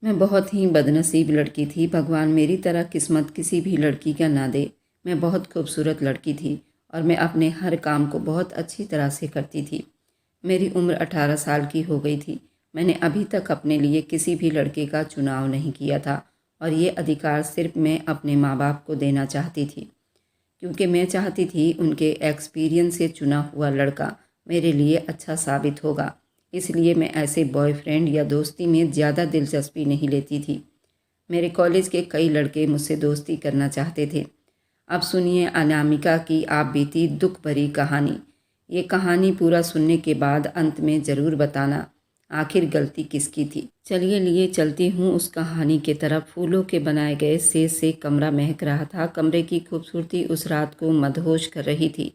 मैं बहुत ही बदनसीब लड़की थी। भगवान मेरी तरह किस्मत किसी भी लड़की का ना दे। मैं बहुत खूबसूरत लड़की थी और मैं अपने हर काम को बहुत अच्छी तरह से करती थी। मेरी उम्र 18 साल की हो गई थी। मैंने अभी तक अपने लिए किसी भी लड़के का चुनाव नहीं किया था और ये अधिकार सिर्फ मैं अपने माँ बाप को देना चाहती थी, क्योंकि मैं चाहती थी उनके एक्सपीरियंस से चुना हुआ लड़का मेरे लिए अच्छा साबित होगा। इसलिए मैं ऐसे बॉयफ्रेंड या दोस्ती में ज़्यादा दिलचस्पी नहीं लेती थी। मेरे कॉलेज के कई लड़के मुझसे दोस्ती करना चाहते थे। अब सुनिए अनामिका की आप बीती दुख भरी कहानी। ये कहानी पूरा सुनने के बाद अंत में ज़रूर बताना आखिर गलती किसकी थी। चलिए लिए चलती हूँ उस कहानी के तरफ। फूलों के बनाए गए सेज से कमरा महक रहा था। कमरे की खूबसूरती उस रात को मदहोश कर रही थी।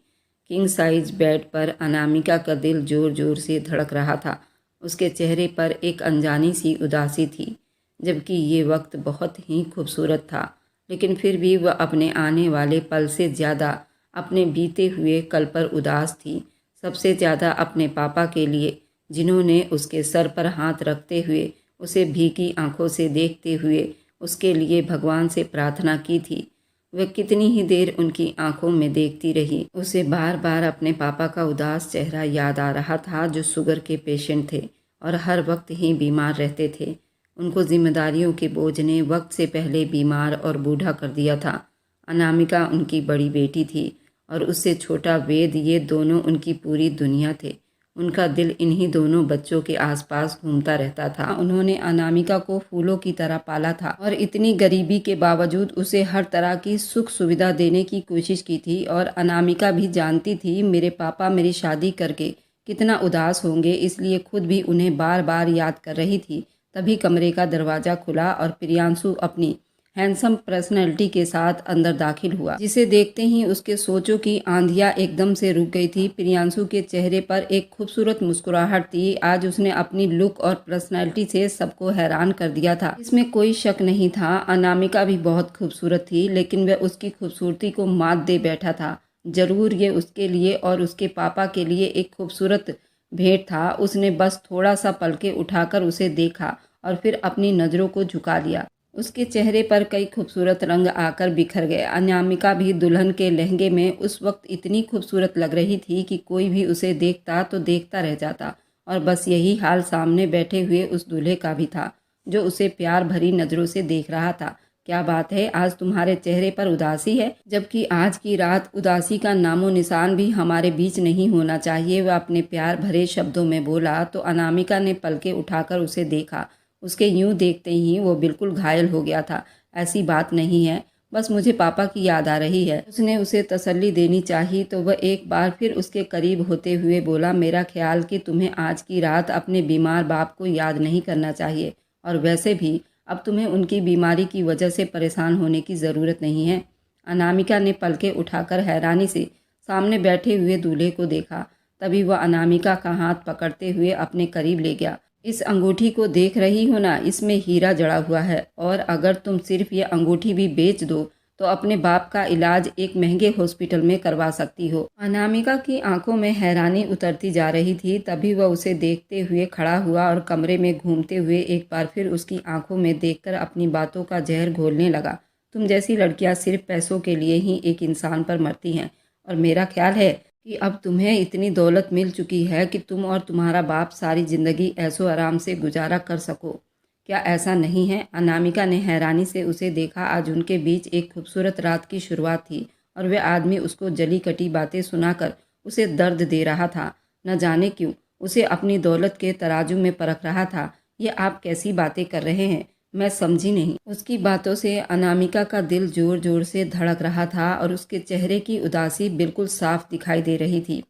किंग साइज बेड पर अनामिका का दिल जोर जोर से धड़क रहा था। उसके चेहरे पर एक अनजानी सी उदासी थी, जबकि ये वक्त बहुत ही खूबसूरत था। लेकिन फिर भी वह अपने आने वाले पल से ज़्यादा अपने बीते हुए कल पर उदास थी। सबसे ज़्यादा अपने पापा के लिए, जिन्होंने उसके सर पर हाथ रखते हुए उसे भीगी आंखों से देखते हुए उसके लिए भगवान से प्रार्थना की थी। वह कितनी ही देर उनकी आंखों में देखती रही। उसे बार बार अपने पापा का उदास चेहरा याद आ रहा था, जो शुगर के पेशेंट थे और हर वक्त ही बीमार रहते थे। उनको जिम्मेदारियों के बोझ ने वक्त से पहले बीमार और बूढ़ा कर दिया था। अनामिका उनकी बड़ी बेटी थी और उससे छोटा वेद, ये दोनों उनकी पूरी दुनिया थे। उनका दिल इन्हीं दोनों बच्चों के आसपास घूमता रहता था। उन्होंने अनामिका को फूलों की तरह पाला था और इतनी गरीबी के बावजूद उसे हर तरह की सुख सुविधा देने की कोशिश की थी। और अनामिका भी जानती थी मेरे पापा मेरी शादी करके कितना उदास होंगे, इसलिए खुद भी उन्हें बार बार याद कर रही थी। तभी कमरे का दरवाज़ा खुला और प्रियांशु अपनी हैंडसम पर्सनैलिटी के साथ अंदर दाखिल हुआ, जिसे देखते ही उसके सोचों की आंधियां एकदम से रुक गई थी। प्रियांशु के चेहरे पर एक खूबसूरत मुस्कुराहट थी। आज उसने अपनी लुक और पर्सनैलिटी से सबको हैरान कर दिया था। इसमें कोई शक नहीं था, अनामिका भी बहुत खूबसूरत थी, लेकिन वह उसकी खूबसूरती को मात दे बैठा था। जरूर ये उसके लिए और उसके पापा के लिए एक खूबसूरत भेंट था। उसने बस थोड़ा सा पलके उठाकर उसे देखा और फिर अपनी नज़रों को झुका लिया। उसके चेहरे पर कई खूबसूरत रंग आकर बिखर गए। अनामिका भी दुल्हन के लहंगे में उस वक्त इतनी खूबसूरत लग रही थी कि कोई भी उसे देखता तो देखता रह जाता। और बस यही हाल सामने बैठे हुए उस दूल्हे का भी था, जो उसे प्यार भरी नज़रों से देख रहा था। क्या बात है, आज तुम्हारे चेहरे पर उदासी है? जबकि आज की रात उदासी का नामो निशान भी हमारे बीच नहीं होना चाहिए, वह अपने प्यार भरे शब्दों में बोला। तो अनामिका ने पलके उठाकर उसे देखा। उसके यूं देखते ही वो बिल्कुल घायल हो गया था। ऐसी बात नहीं है, बस मुझे पापा की याद आ रही है। उसने उसे तसल्ली देनी चाहिए तो वह एक बार फिर उसके करीब होते हुए बोला, मेरा ख्याल कि तुम्हें आज की रात अपने बीमार बाप को याद नहीं करना चाहिए, और वैसे भी अब तुम्हें उनकी बीमारी की वजह से परेशान होने की ज़रूरत नहीं है। अनामिका ने पलके उठाकर हैरानी से सामने बैठे हुए दूल्हे को देखा। तभी वह अनामिका का हाथ पकड़ते हुए अपने करीब ले गया। इस अंगूठी को देख रही हो ना, इसमें हीरा जड़ा हुआ है, और अगर तुम सिर्फ ये अंगूठी भी बेच दो तो अपने बाप का इलाज एक महंगे हॉस्पिटल में करवा सकती हो। अनामिका की आंखों में हैरानी उतरती जा रही थी। तभी वह उसे देखते हुए खड़ा हुआ और कमरे में घूमते हुए एक बार फिर उसकी आंखों में देखकर अपनी बातों का जहर घोलने लगा। तुम जैसी लड़कियां सिर्फ पैसों के लिए ही एक इंसान पर मरती हैं, और मेरा ख्याल है कि अब तुम्हें इतनी दौलत मिल चुकी है कि तुम और तुम्हारा बाप सारी जिंदगी ऐशो आराम से गुजारा कर सको। क्या ऐसा नहीं है? अनामिका ने हैरानी से उसे देखा। आज उनके बीच एक खूबसूरत रात की शुरुआत थी और वह आदमी उसको जली कटी बातें सुनाकर उसे दर्द दे रहा था। न जाने क्यों उसे अपनी दौलत के तराजू में परख रहा था। ये आप कैसी बातें कर रहे हैं? मैं समझी नहीं। उसकी बातों से अनामिका का दिल जोर जोर से धड़क रहा था और उसके चेहरे की उदासी बिल्कुल साफ दिखाई दे रही थी।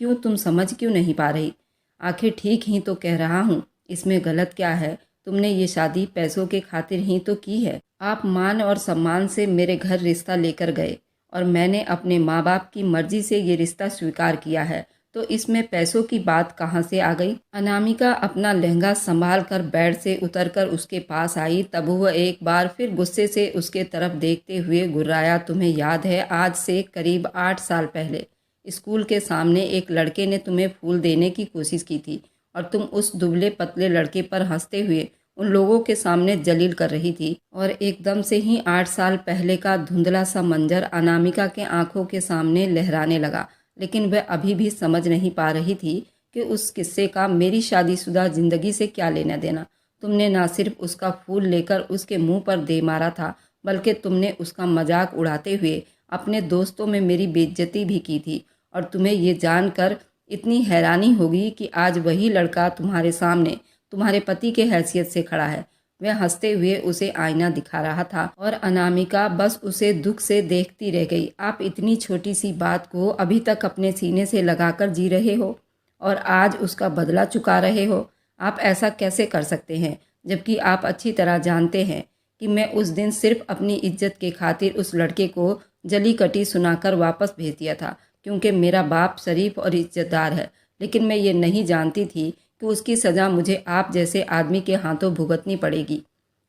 क्यों, तुम समझ क्यों नहीं पा रही? आखिर ठीक ही तो कह रहा हूँ, इसमें गलत क्या है? तुमने ये शादी पैसों के खातिर ही तो की है। आप मान और सम्मान से मेरे घर रिश्ता लेकर गए और मैंने अपने माँ बाप की मर्जी से ये रिश्ता स्वीकार किया है, तो इसमें पैसों की बात कहाँ से आ गई? अनामिका अपना लहंगा संभाल कर बेड से उतरकर उसके पास आई। तब वह एक बार फिर गुस्से से उसके तरफ देखते हुए गुर्राया, तुम्हें याद है आज से करीब 8 साल पहले स्कूल के सामने एक लड़के ने तुम्हें फूल देने की कोशिश की थी और तुम उस दुबले पतले लड़के पर हंसते हुए उन लोगों के सामने जलील कर रही थी और एकदम से ही 8 साल पहले का धुंधला सा मंजर अनामिका के आंखों के सामने लहराने लगा। लेकिन वह अभी भी समझ नहीं पा रही थी कि उस किस्से का मेरी शादीशुदा जिंदगी से क्या लेना देना। तुमने ना सिर्फ उसका फूल लेकर उसके मुंह पर दे मारा था, बल्कि तुमने उसका मजाक उड़ाते हुए अपने दोस्तों में मेरी बेइज्जती भी की थी। और तुम्हें ये जानकर इतनी हैरानी होगी कि आज वही लड़का तुम्हारे सामने तुम्हारे पति के हैसियत से खड़ा है। वह हंसते हुए उसे आईना दिखा रहा था और अनामिका बस उसे दुख से देखती रह गई। आप इतनी छोटी सी बात को अभी तक अपने सीने से लगाकर जी रहे हो और आज उसका बदला चुका रहे हो। आप ऐसा कैसे कर सकते हैं, जबकि आप अच्छी तरह जानते हैं कि मैं उस दिन सिर्फ अपनी इज्जत के खातिर उस लड़के को जली कटी सुनाकर वापस भेज दिया था, क्योंकि मेरा बाप शरीफ और इज्जतदार है। लेकिन मैं ये नहीं जानती थी कि उसकी सज़ा मुझे आप जैसे आदमी के हाथों भुगतनी पड़ेगी।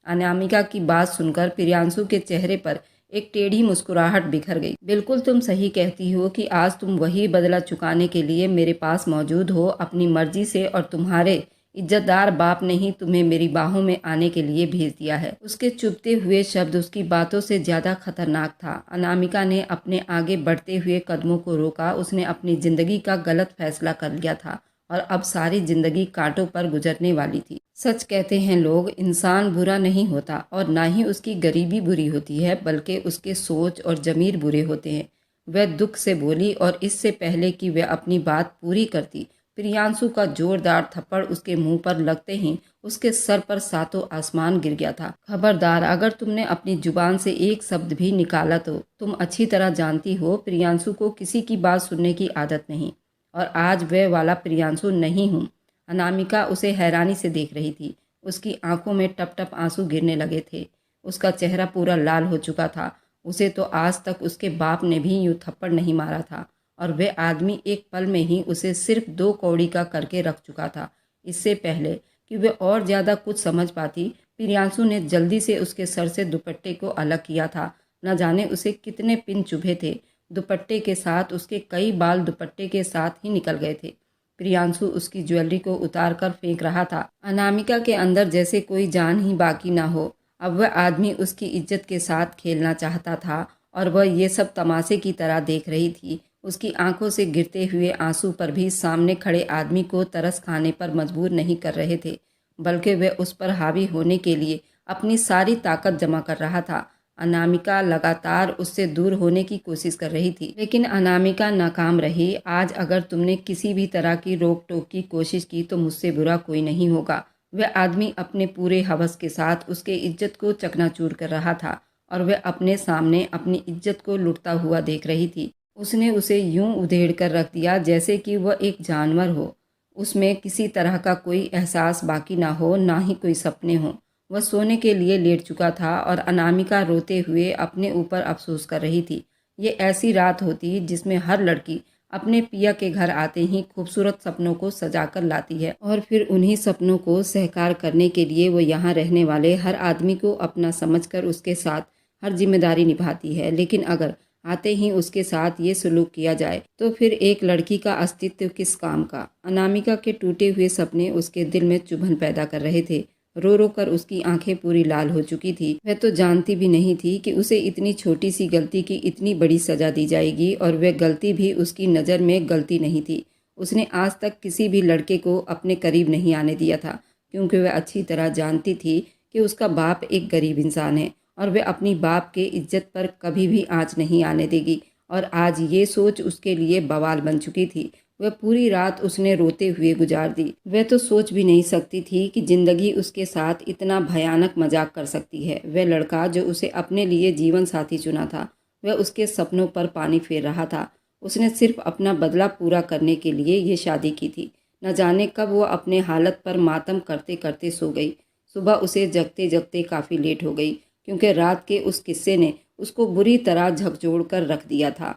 अनामिका की बात सुनकर प्रियांशु के चेहरे पर एक टेढ़ी मुस्कुराहट बिखर गई। बिल्कुल तुम सही कहती हो कि आज तुम वही बदला चुकाने के लिए मेरे पास मौजूद हो, अपनी मर्जी से, और तुम्हारे इज्जतदार बाप ने ही तुम्हें मेरी बाहों में आने के लिए भेज दिया है। उसके चुभते हुए शब्द उसकी बातों से ज्यादा खतरनाक था। अनामिका ने अपने आगे बढ़ते हुए कदमों को रोका। उसने अपनी जिंदगी का गलत फैसला कर लिया था और अब सारी जिंदगी कांटों पर गुजरने वाली थी। सच कहते हैं लोग, इंसान बुरा नहीं होता और ना ही उसकी गरीबी बुरी होती है, बल्कि उसके सोच और जमीर बुरे होते हैं। वह दुख से बोली और इससे पहले कि वह अपनी बात पूरी करती, प्रियांशु का जोरदार थप्पड़ उसके मुंह पर लगते ही उसके सर पर सातों आसमान गिर गया था। खबरदार, अगर तुमने अपनी जुबान से एक शब्द भी निकाला तो तुम अच्छी तरह जानती हो प्रियांशु को किसी की बात सुनने की आदत नहीं, और आज वह वाला प्रियांशु नहीं हूँ। अनामिका उसे हैरानी से देख रही थी। उसकी आंखों में टप टप आंसू गिरने लगे थे। उसका चेहरा पूरा लाल हो चुका था। उसे तो आज तक उसके बाप ने भी यूं थप्पड़ नहीं मारा था और वह आदमी एक पल में ही उसे सिर्फ 2 कौड़ी का करके रख चुका था। इससे पहले कि वह और ज़्यादा कुछ समझ पाती, प्रियांशु ने जल्दी से उसके सर से दुपट्टे को अलग किया था। न जाने उसे कितने पिन चुभे थे। दुपट्टे के साथ उसके कई बाल दुपट्टे के साथ ही निकल गए थे। प्रियांशु उसकी ज्वेलरी को उतार कर फेंक रहा था। अनामिका के अंदर जैसे कोई जान ही बाकी ना हो। अब वह आदमी उसकी इज्जत के साथ खेलना चाहता था और वह ये सब तमाशे की तरह देख रही थी। उसकी आंखों से गिरते हुए आंसू पर भी सामने खड़े आदमी को तरस खाने पर मजबूर नहीं कर रहे थे, बल्कि वह उस पर हावी होने के लिए अपनी सारी ताकत जमा कर रहा था। अनामिका लगातार उससे दूर होने की कोशिश कर रही थी, लेकिन अनामिका नाकाम रही। आज अगर तुमने किसी भी तरह की रोक टोक की कोशिश की तो मुझसे बुरा कोई नहीं होगा। वह आदमी अपने पूरे हवस के साथ उसके इज्जत को चकनाचूर कर रहा था और वह अपने सामने अपनी इज्जत को लुटता हुआ देख रही थी। उसने उसे यूं उधेड़ कर रख दिया जैसे कि वह एक जानवर हो। उसमें किसी तरह का कोई एहसास बाकी ना हो, ना ही कोई सपने हों। वह सोने के लिए लेट चुका था और अनामिका रोते हुए अपने ऊपर अफसोस कर रही थी। ये ऐसी रात होती जिसमें हर लड़की अपने पिया के घर आते ही खूबसूरत सपनों को सजा कर लाती है और फिर उन्हीं सपनों को साकार करने के लिए वो यहाँ रहने वाले हर आदमी को अपना समझकर उसके साथ हर जिम्मेदारी निभाती है। लेकिन अगर आते ही उसके साथ ये सलूक किया जाए तो फिर एक लड़की का अस्तित्व किस काम का। अनामिका के टूटे हुए सपने उसके दिल में चुभन पैदा कर रहे थे। रो रो कर उसकी आंखें पूरी लाल हो चुकी थी। वह तो जानती भी नहीं थी कि उसे इतनी छोटी सी गलती की इतनी बड़ी सजा दी जाएगी, और वह गलती भी उसकी नज़र में गलती नहीं थी। उसने आज तक किसी भी लड़के को अपने करीब नहीं आने दिया था, क्योंकि वह अच्छी तरह जानती थी कि उसका बाप एक गरीब इंसान है और वह अपनी बाप के इज्जत पर कभी भी आँच नहीं आने देगी। और आज ये सोच उसके लिए बवाल बन चुकी थी। वह पूरी रात उसने रोते हुए गुजार दी। वह तो सोच भी नहीं सकती थी कि जिंदगी उसके साथ इतना भयानक मजाक कर सकती है। वह लड़का जो उसे अपने लिए जीवन साथी चुना था, वह उसके सपनों पर पानी फेर रहा था। उसने सिर्फ अपना बदला पूरा करने के लिए ये शादी की थी। न जाने कब वह अपने हालत पर मातम करते करते सो गई। सुबह उसे जगते जगते काफ़ी लेट हो गई, क्योंकि रात के उस किस्से ने उसको बुरी तरह झकझोर कर रख दिया था।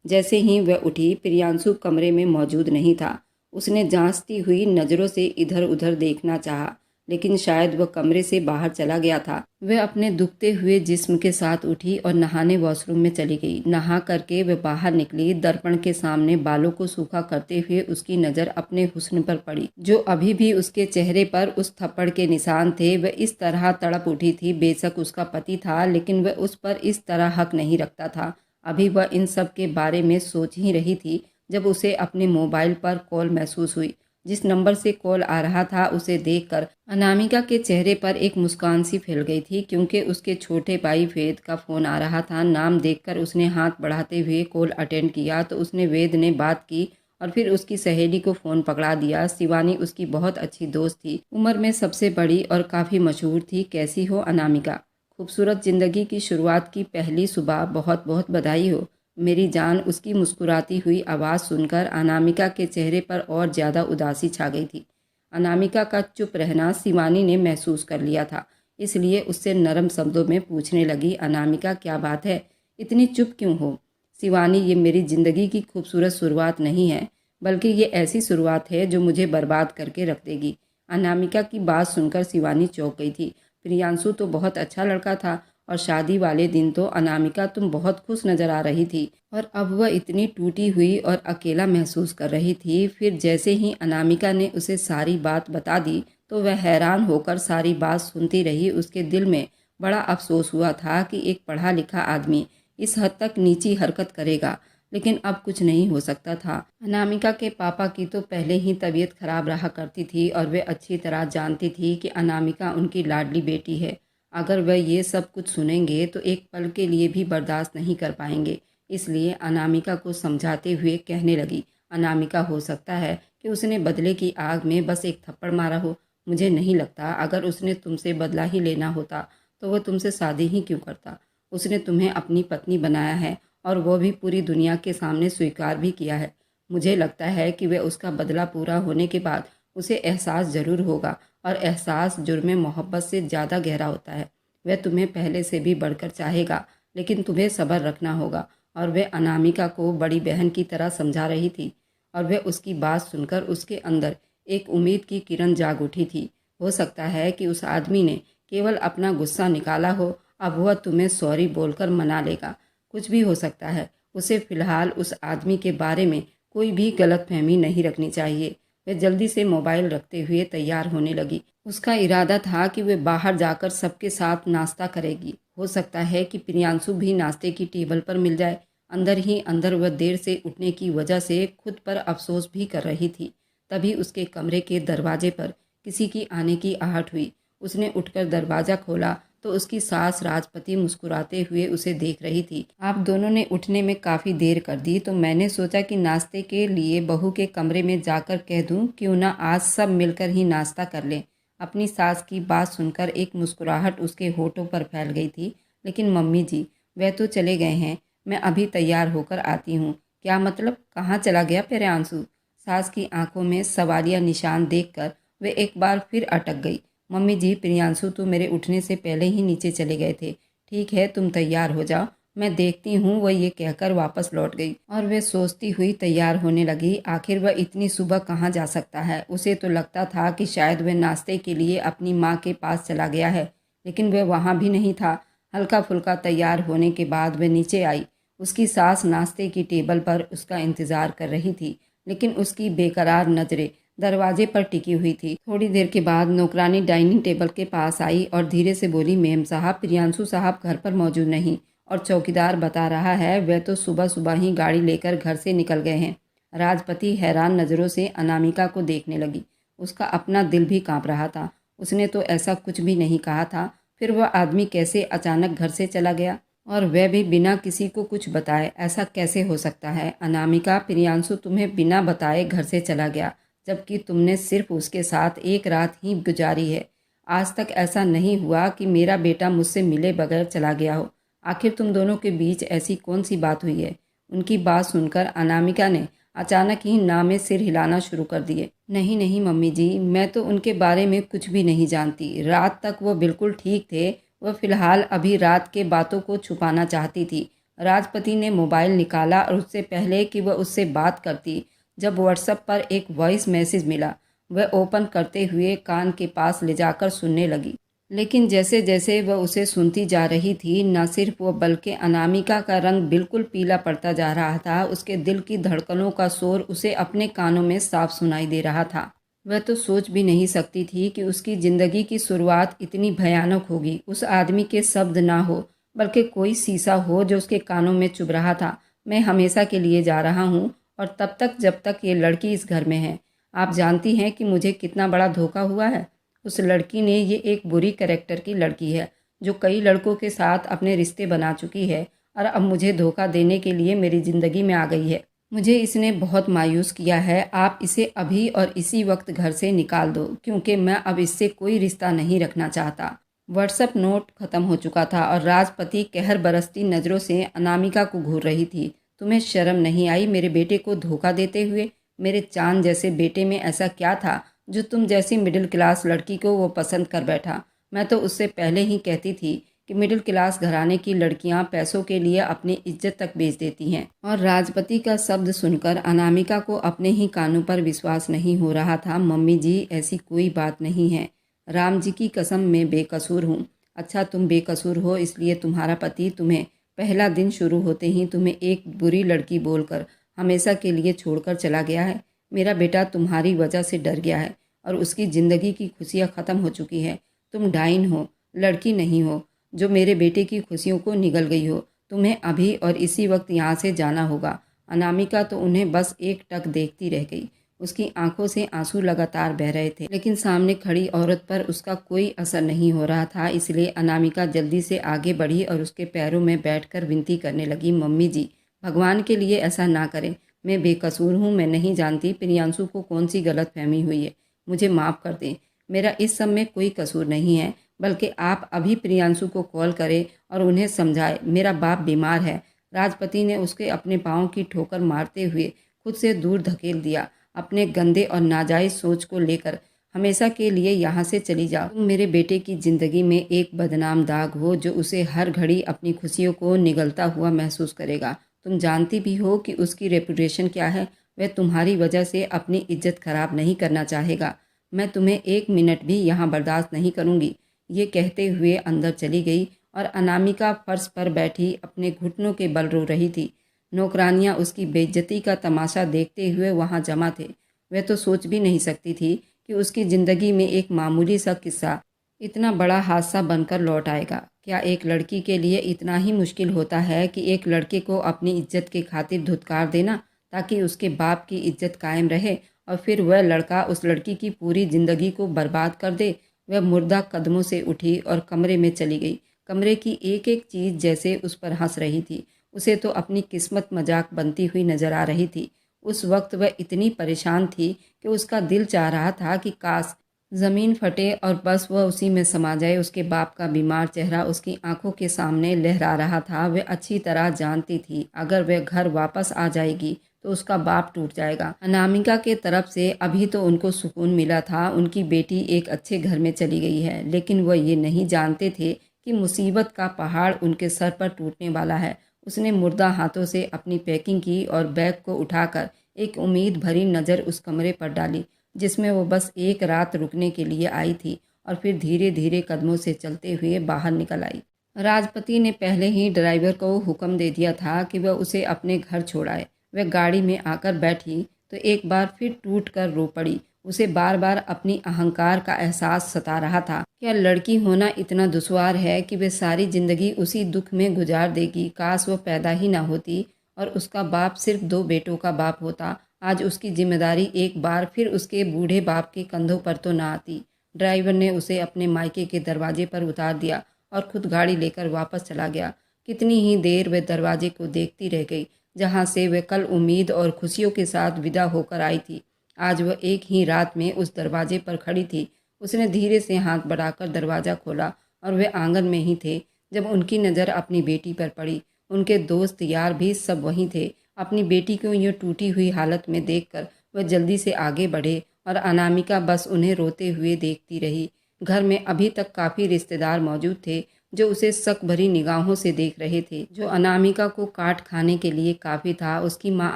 जैसे ही वह उठी, प्रियांशु कमरे में मौजूद नहीं था। उसने जांचती हुई नज़रों से इधर उधर देखना चाहा, लेकिन शायद वह कमरे से बाहर चला गया था। वह अपने दुखते हुए जिस्म के साथ उठी और नहाने वॉशरूम में चली गई। नहा करके वह बाहर निकली। दर्पण के सामने बालों को सूखा करते हुए उसकी नज़र अपने हुस्न पर पड़ी, जो अभी भी उसके चेहरे पर उस थप्पड़ के निशान थे। वह इस तरह तड़प उठी थी। बेशक उसका पति था, लेकिन वह उस पर इस तरह हक नहीं रखता था। अभी वह इन सब के बारे में सोच ही रही थी जब उसे अपने मोबाइल पर कॉल महसूस हुई। जिस नंबर से कॉल आ रहा था उसे देखकर अनामिका के चेहरे पर एक मुस्कान सी फैल गई थी, क्योंकि उसके छोटे भाई वेद का फ़ोन आ रहा था। नाम देखकर उसने हाथ बढ़ाते हुए कॉल अटेंड किया तो उसने वेद ने बात की और फिर उसकी सहेली को फ़ोन पकड़ा दिया। शिवानी उसकी बहुत अच्छी दोस्त थी, उम्र में सबसे बड़ी और काफ़ी मशहूर थी। कैसी हो अनामिका? खूबसूरत ज़िंदगी की शुरुआत की पहली सुबह, बहुत बहुत बधाई हो मेरी जान। उसकी मुस्कुराती हुई आवाज़ सुनकर अनामिका के चेहरे पर और ज़्यादा उदासी छा गई थी। अनामिका का चुप रहना शिवानी ने महसूस कर लिया था, इसलिए उससे नरम शब्दों में पूछने लगी, अनामिका क्या बात है, इतनी चुप क्यों हो? शिवानी, ये मेरी ज़िंदगी की खूबसूरत शुरुआत नहीं है, बल्कि ये ऐसी शुरुआत है जो मुझे बर्बाद करके रख देगी। अनामिका की बात सुनकर शिवानी चौंक गई थी। प्रियांशु तो बहुत अच्छा लड़का था और शादी वाले दिन तो अनामिका तुम बहुत खुश नज़र आ रही थी, और अब वह इतनी टूटी हुई और अकेला महसूस कर रही थी। फिर जैसे ही अनामिका ने उसे सारी बात बता दी तो वह हैरान होकर सारी बात सुनती रही। उसके दिल में बड़ा अफसोस हुआ था कि एक पढ़ा लिखा आदमी इस हद तक नीची हरकत करेगा, लेकिन अब कुछ नहीं हो सकता था। अनामिका के पापा की तो पहले ही तबीयत खराब रहा करती थी और वे अच्छी तरह जानती थी कि अनामिका उनकी लाडली बेटी है। अगर वह ये सब कुछ सुनेंगे तो एक पल के लिए भी बर्दाश्त नहीं कर पाएंगे। इसलिए अनामिका को समझाते हुए कहने लगी, अनामिका, हो सकता है कि उसने बदले की आग में बस एक थप्पड़ मारा हो। मुझे नहीं लगता अगर उसने तुमसे बदला ही लेना होता तो वह तुमसे शादी ही क्यों करता। उसने तुम्हें अपनी पत्नी बनाया है और वो भी पूरी दुनिया के सामने स्वीकार भी किया है। मुझे लगता है कि वह उसका बदला पूरा होने के बाद उसे एहसास ज़रूर होगा, और एहसास जुर्म मोहब्बत से ज़्यादा गहरा होता है। वह तुम्हें पहले से भी बढ़कर चाहेगा, लेकिन तुम्हें सब्र रखना होगा। और वह अनामिका को बड़ी बहन की तरह समझा रही थी, और वह उसकी बात सुनकर उसके अंदर एक उम्मीद की किरण जाग उठी थी। हो सकता है कि उस आदमी ने केवल अपना गुस्सा निकाला हो, अब वह तुम्हें सॉरी बोलकर मना लेगा। कुछ भी हो सकता है। उसे फ़िलहाल उस आदमी के बारे में कोई भी गलतफहमी नहीं रखनी चाहिए। वह जल्दी से मोबाइल रखते हुए तैयार होने लगी। उसका इरादा था कि वह बाहर जाकर सबके साथ नाश्ता करेगी। हो सकता है कि प्रियांशु भी नाश्ते की टेबल पर मिल जाए। अंदर ही अंदर वह देर से उठने की वजह से खुद पर अफसोस भी कर रही थी। तभी उसके कमरे के दरवाजे पर किसी की आने की आहट हुई। उसने उठकर दरवाज़ा खोला तो उसकी सास राजपति मुस्कुराते हुए उसे देख रही थी। आप दोनों ने उठने में काफ़ी देर कर दी, तो मैंने सोचा कि नाश्ते के लिए बहू के कमरे में जाकर कह दूं, क्यों ना आज सब मिलकर ही नाश्ता कर लें। अपनी सास की बात सुनकर एक मुस्कुराहट उसके होठों पर फैल गई थी। लेकिन मम्मी जी, वह तो चले गए हैं, मैं अभी तैयार होकर आती हूँ। क्या मतलब, कहाँ चला गया प्रियांशु? सास की आंखों में सवालिया निशान देखकर वे एक बार फिर अटक गई। मम्मी जी, प्रियांशु तो मेरे उठने से पहले ही नीचे चले गए थे। ठीक है, तुम तैयार हो जाओ, मैं देखती हूँ। वह ये कहकर वापस लौट गई और वह सोचती हुई तैयार होने लगी। आखिर वह इतनी सुबह कहाँ जा सकता है? उसे तो लगता था कि शायद वह नाश्ते के लिए अपनी माँ के पास चला गया है, लेकिन वह वहाँ भी नहीं था। हल्का फुल्का तैयार होने के बाद वह नीचे आई। उसकी सास नाश्ते की टेबल पर उसका इंतज़ार कर रही थी, लेकिन उसकी बेकरार नज़रें दरवाजे पर टिकी हुई थी। थोड़ी देर के बाद नौकरानी डाइनिंग टेबल के पास आई और धीरे से बोली, मेम साहब, प्रियांशु साहब घर पर मौजूद नहीं, और चौकीदार बता रहा है वह तो सुबह सुबह ही गाड़ी लेकर घर से निकल गए हैं। राजपति हैरान नज़रों से अनामिका को देखने लगी। उसका अपना दिल भी कांप रहा था। उसने तो ऐसा कुछ भी नहीं कहा था। फिर वह आदमी कैसे अचानक घर से चला गया, और वह भी बिना किसी को कुछ बताए? ऐसा कैसे हो सकता है? अनामिका, प्रियांशु तुम्हें बिना बताए घर से चला गया, जबकि तुमने सिर्फ उसके साथ एक रात ही गुजारी है। आज तक ऐसा नहीं हुआ कि मेरा बेटा मुझसे मिले बगैर चला गया हो। आखिर तुम दोनों के बीच ऐसी कौन सी बात हुई है? उनकी बात सुनकर अनामिका ने अचानक ही ना में सिर हिलाना शुरू कर दिए। नहीं नहीं मम्मी जी, मैं तो उनके बारे में कुछ भी नहीं जानती। रात तक वो बिल्कुल ठीक थे। वह फिलहाल अभी रात के बातों को छुपाना चाहती थी। राजपति ने मोबाइल निकाला और उससे पहले कि वह उससे बात करती, जब व्हाट्सएप पर एक वॉइस मैसेज मिला। वह ओपन करते हुए कान के पास ले जाकर सुनने लगी। लेकिन जैसे जैसे वह उसे सुनती जा रही थी, न सिर्फ वो बल्कि अनामिका का रंग बिल्कुल पीला पड़ता जा रहा था। उसके दिल की धड़कनों का शोर उसे अपने कानों में साफ सुनाई दे रहा था। वह तो सोच भी नहीं सकती थी कि उसकी ज़िंदगी की शुरुआत इतनी भयानक होगी। उस आदमी के शब्द ना हो, बल्कि कोई शीशा हो जो उसके कानों में चुभ रहा था। मैं हमेशा के लिए जा रहा हूँ, और तब तक जब तक ये लड़की इस घर में है। आप जानती हैं कि मुझे कितना बड़ा धोखा हुआ है। उस लड़की ने, ये एक बुरी कैरेक्टर की लड़की है जो कई लड़कों के साथ अपने रिश्ते बना चुकी है, और अब मुझे धोखा देने के लिए मेरी ज़िंदगी में आ गई है। मुझे इसने बहुत मायूस किया है। आप इसे अभी और इसी वक्त घर से निकाल दो, क्योंकि मैं अब इससे कोई रिश्ता नहीं रखना चाहता। व्हाट्सएप नोट खत्म हो चुका था और राजपति कहर बरसती नज़रों से अनामिका को घूर रही थी। तुम्हें शर्म नहीं आई मेरे बेटे को धोखा देते हुए? मेरे चांद जैसे बेटे में ऐसा क्या था जो तुम जैसी मिडिल क्लास लड़की को वो पसंद कर बैठा? मैं तो उससे पहले ही कहती थी कि मिडिल क्लास घराने की लड़कियां पैसों के लिए अपनी इज्जत तक बेच देती हैं। और राजपति का शब्द सुनकर अनामिका को अपने ही कानों पर विश्वास नहीं हो रहा था। मम्मी जी, ऐसी कोई बात नहीं है। राम जी की कसम, मैं बेकसूर हूँ। अच्छा, तुम बेकसूर हो इसलिए तुम्हारा पति तुम्हें पहला दिन शुरू होते ही तुम्हें एक बुरी लड़की बोलकर हमेशा के लिए छोड़कर चला गया है। मेरा बेटा तुम्हारी वजह से डर गया है और उसकी ज़िंदगी की खुशियाँ ख़त्म हो चुकी है। तुम डाइन हो, लड़की नहीं हो जो मेरे बेटे की खुशियों को निगल गई हो। तुम्हें अभी और इसी वक्त यहाँ से जाना होगा। अनामिका तो उन्हें बस एक टक देखती रह गई। उसकी आंखों से आंसू लगातार बह रहे थे, लेकिन सामने खड़ी औरत पर उसका कोई असर नहीं हो रहा था। इसलिए अनामिका जल्दी से आगे बढ़ी और उसके पैरों में बैठकर विनती करने लगी, मम्मी जी, भगवान के लिए ऐसा ना करें। मैं बेकसूर हूँ। मैं नहीं जानती प्रियांशु को कौन सी गलतफहमी हुई है। मुझे माफ़ कर दें। मेरा इस सब में कोई कसूर नहीं है, बल्कि आप अभी प्रियांशु को कॉल करें और उन्हें समझाएं। मेरा बाप बीमार है। राजपति ने उसके अपने पाँव की ठोकर मारते हुए खुद से दूर धकेल दिया। अपने गंदे और नाजायज़ सोच को लेकर हमेशा के लिए यहाँ से चली जाओ। तुम मेरे बेटे की ज़िंदगी में एक बदनाम दाग हो जो उसे हर घड़ी अपनी खुशियों को निगलता हुआ महसूस करेगा। तुम जानती भी हो कि उसकी रेपुटेशन क्या है। वह तुम्हारी वजह से अपनी इज्जत खराब नहीं करना चाहेगा। मैं तुम्हें एक मिनट भी यहाँ बर्दाश्त नहीं करूँगी। ये कहते हुए अंदर चली गई और अनामिका फर्श पर बैठी अपने घुटनों के बल रो रही थी। नौकरानियाँ उसकी बेइज्जती का तमाशा देखते हुए वहाँ जमा थे। वह तो सोच भी नहीं सकती थी कि उसकी ज़िंदगी में एक मामूली सा किस्सा इतना बड़ा हादसा बनकर लौट आएगा। क्या एक लड़की के लिए इतना ही मुश्किल होता है कि एक लड़के को अपनी इज्जत के खातिर धुतकार देना ताकि उसके बाप की इज्जत कायम रहे, और फिर वह लड़का उस लड़की की पूरी ज़िंदगी को बर्बाद कर दे? वह मुर्दा कदमों से उठी और कमरे में चली गई। कमरे की एक एक चीज़ जैसे उस पर हंस रही थी। उसे तो अपनी किस्मत मजाक बनती हुई नजर आ रही थी। उस वक्त वह इतनी परेशान थी कि उसका दिल चाह रहा था कि काश ज़मीन फटे और बस वह उसी में समा जाए। उसके बाप का बीमार चेहरा उसकी आंखों के सामने लहरा रहा था। वह अच्छी तरह जानती थी अगर वह घर वापस आ जाएगी तो उसका बाप टूट जाएगा। अनामिका के तरफ से अभी तो उनको सुकून मिला था, उनकी बेटी एक अच्छे घर में चली गई है, लेकिन वह ये नहीं जानते थे कि मुसीबत का पहाड़ उनके सर पर टूटने वाला है। उसने मुर्दा हाथों से अपनी पैकिंग की और बैग को उठाकर एक उम्मीद भरी नज़र उस कमरे पर डाली जिसमें वो बस एक रात रुकने के लिए आई थी, और फिर धीरे धीरे कदमों से चलते हुए बाहर निकल आई। राजपति ने पहले ही ड्राइवर को हुक्म दे दिया था कि वह उसे अपने घर छोड़ाए। वह गाड़ी में आकर बैठी तो एक बार फिर टूट कर रो पड़ी। उसे बार बार अपनी अहंकार का एहसास सता रहा था। क्या लड़की होना इतना दुश्वार है कि वह सारी ज़िंदगी उसी दुख में गुजार देगी? काश वो पैदा ही ना होती और उसका बाप सिर्फ 2 बेटों का बाप होता। आज उसकी जिम्मेदारी एक बार फिर उसके बूढ़े बाप के कंधों पर तो ना आती। ड्राइवर ने उसे अपने मायके के दरवाजे पर उतार दिया और खुद गाड़ी लेकर वापस चला गया। कितनी ही देर वह दरवाजे को देखती रह गई जहाँ से वह कल उम्मीद और खुशियों के साथ विदा होकर आई थी। आज वह एक ही रात में उस दरवाजे पर खड़ी थी। उसने धीरे से हाथ बढ़ाकर दरवाज़ा खोला और वे आंगन में ही थे जब उनकी नज़र अपनी बेटी पर पड़ी। उनके दोस्त यार भी सब वहीं थे। अपनी बेटी को यूँ टूटी हुई हालत में देखकर वह जल्दी से आगे बढ़े और अनामिका बस उन्हें रोते हुए देखती रही। घर में अभी तक काफ़ी रिश्तेदार मौजूद थे जो उसे शक भरी निगाहों से देख रहे थे, जो अनामिका को काट खाने के लिए काफ़ी था। उसकी माँ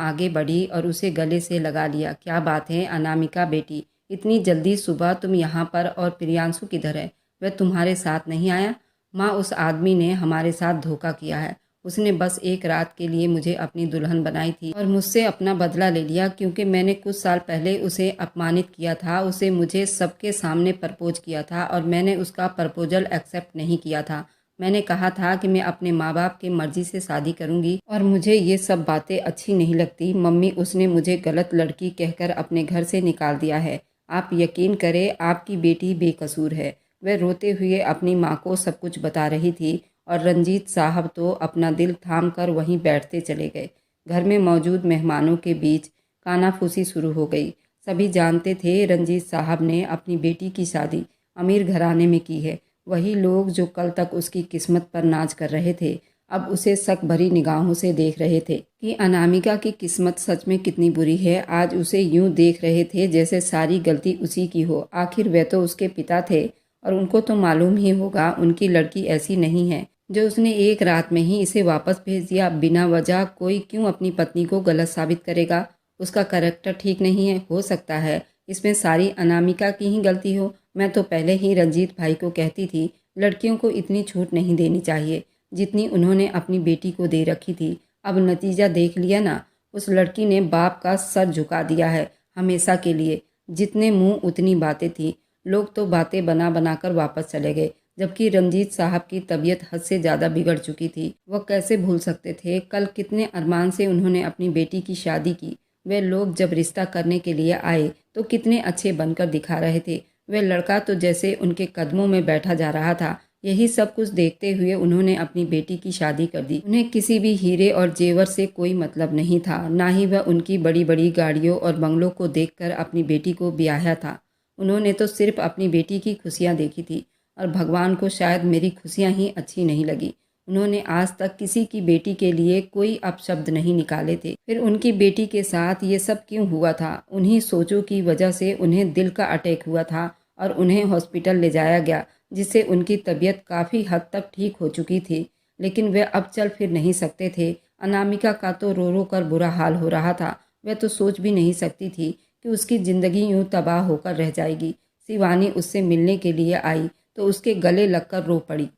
आगे बढ़ी और उसे गले से लगा लिया। क्या बात है अनामिका बेटी, इतनी जल्दी सुबह तुम यहाँ पर, और प्रियांशु किधर है? वह तुम्हारे साथ नहीं आया? माँ, उस आदमी ने हमारे साथ धोखा किया है। उसने बस एक रात के लिए मुझे अपनी दुल्हन बनाई थी और मुझसे अपना बदला ले लिया, क्योंकि मैंने कुछ साल पहले उसे अपमानित किया था। उसे मुझे सबके सामने प्रपोज किया था और मैंने उसका प्रपोजल एक्सेप्ट नहीं किया था। मैंने कहा था कि मैं अपने माँ बाप की मर्जी से शादी करूंगी और मुझे ये सब बातें अच्छी नहीं लगती। मम्मी, उसने मुझे गलत लड़की कहकर अपने घर से निकाल दिया है। आप यकीन करें, आपकी बेटी बेकसूर है। वह रोते हुए अपनी माँ को सब कुछ बता रही थी और रंजीत साहब तो अपना दिल थाम कर वहीं बैठते चले गए। घर में मौजूद मेहमानों के बीच कानाफूसी शुरू हो गई। सभी जानते थे रंजीत साहब ने अपनी बेटी की शादी अमीर घराने में की है। वही लोग जो कल तक उसकी किस्मत पर नाज कर रहे थे, अब उसे शक भरी निगाहों से देख रहे थे कि अनामिका की किस्मत सच में कितनी बुरी है। आज उसे यूं देख रहे थे जैसे सारी गलती उसी की हो। आखिर वे तो उसके पिता थे और उनको तो मालूम ही होगा उनकी लड़की ऐसी नहीं है जो उसने एक रात में ही इसे वापस भेज दिया। बिना वजह कोई क्यों अपनी पत्नी को गलत साबित करेगा? उसका करैक्टर ठीक नहीं है। हो सकता है इसमें सारी अनामिका की ही गलती हो। मैं तो पहले ही रंजीत भाई को कहती थी, लड़कियों को इतनी छूट नहीं देनी चाहिए जितनी उन्होंने अपनी बेटी को दे रखी थी। अब नतीजा देख लिया ना, उस लड़की ने बाप का सर झुका दिया है हमेशा के लिए। जितने मुंह उतनी बातें थी। लोग तो बातें बना बना कर वापस चले गए, जबकि रंजीत साहब की तबीयत हद से ज़्यादा बिगड़ चुकी थी। वह कैसे भूल सकते थे कल कितने अरमान से उन्होंने अपनी बेटी की शादी की। वे लोग जब रिश्ता करने के लिए आए तो कितने अच्छे बनकर दिखा रहे थे। वह लड़का तो जैसे उनके कदमों में बैठा जा रहा था। यही सब कुछ देखते हुए उन्होंने अपनी बेटी की शादी कर दी। उन्हें किसी भी हीरे और जेवर से कोई मतलब नहीं था, ना ही वह उनकी बड़ी बड़ी गाड़ियों और बंगलों को देखकर अपनी बेटी को ब्याहा था। उन्होंने तो सिर्फ अपनी बेटी की खुशियाँ देखी थी और भगवान को शायद मेरी खुशियाँ ही अच्छी नहीं लगी। उन्होंने आज तक किसी की बेटी के लिए कोई अपशब्द नहीं निकाले थे। फिर उनकी बेटी के साथ ये सब क्यों हुआ था? उन्हीं सोचों की वजह से उन्हें दिल का अटैक हुआ था और उन्हें हॉस्पिटल ले जाया गया, जिससे उनकी तबीयत काफ़ी हद तक ठीक हो चुकी थी। लेकिन वे अब चल फिर नहीं सकते थे। अनामिका का तो रो रो कर बुरा हाल हो रहा था। वह तो सोच भी नहीं सकती थी कि उसकी ज़िंदगी यूं तबाह होकर रह जाएगी। शिवानी उससे मिलने के लिए आई तो उसके गले लगकर रो पड़ी।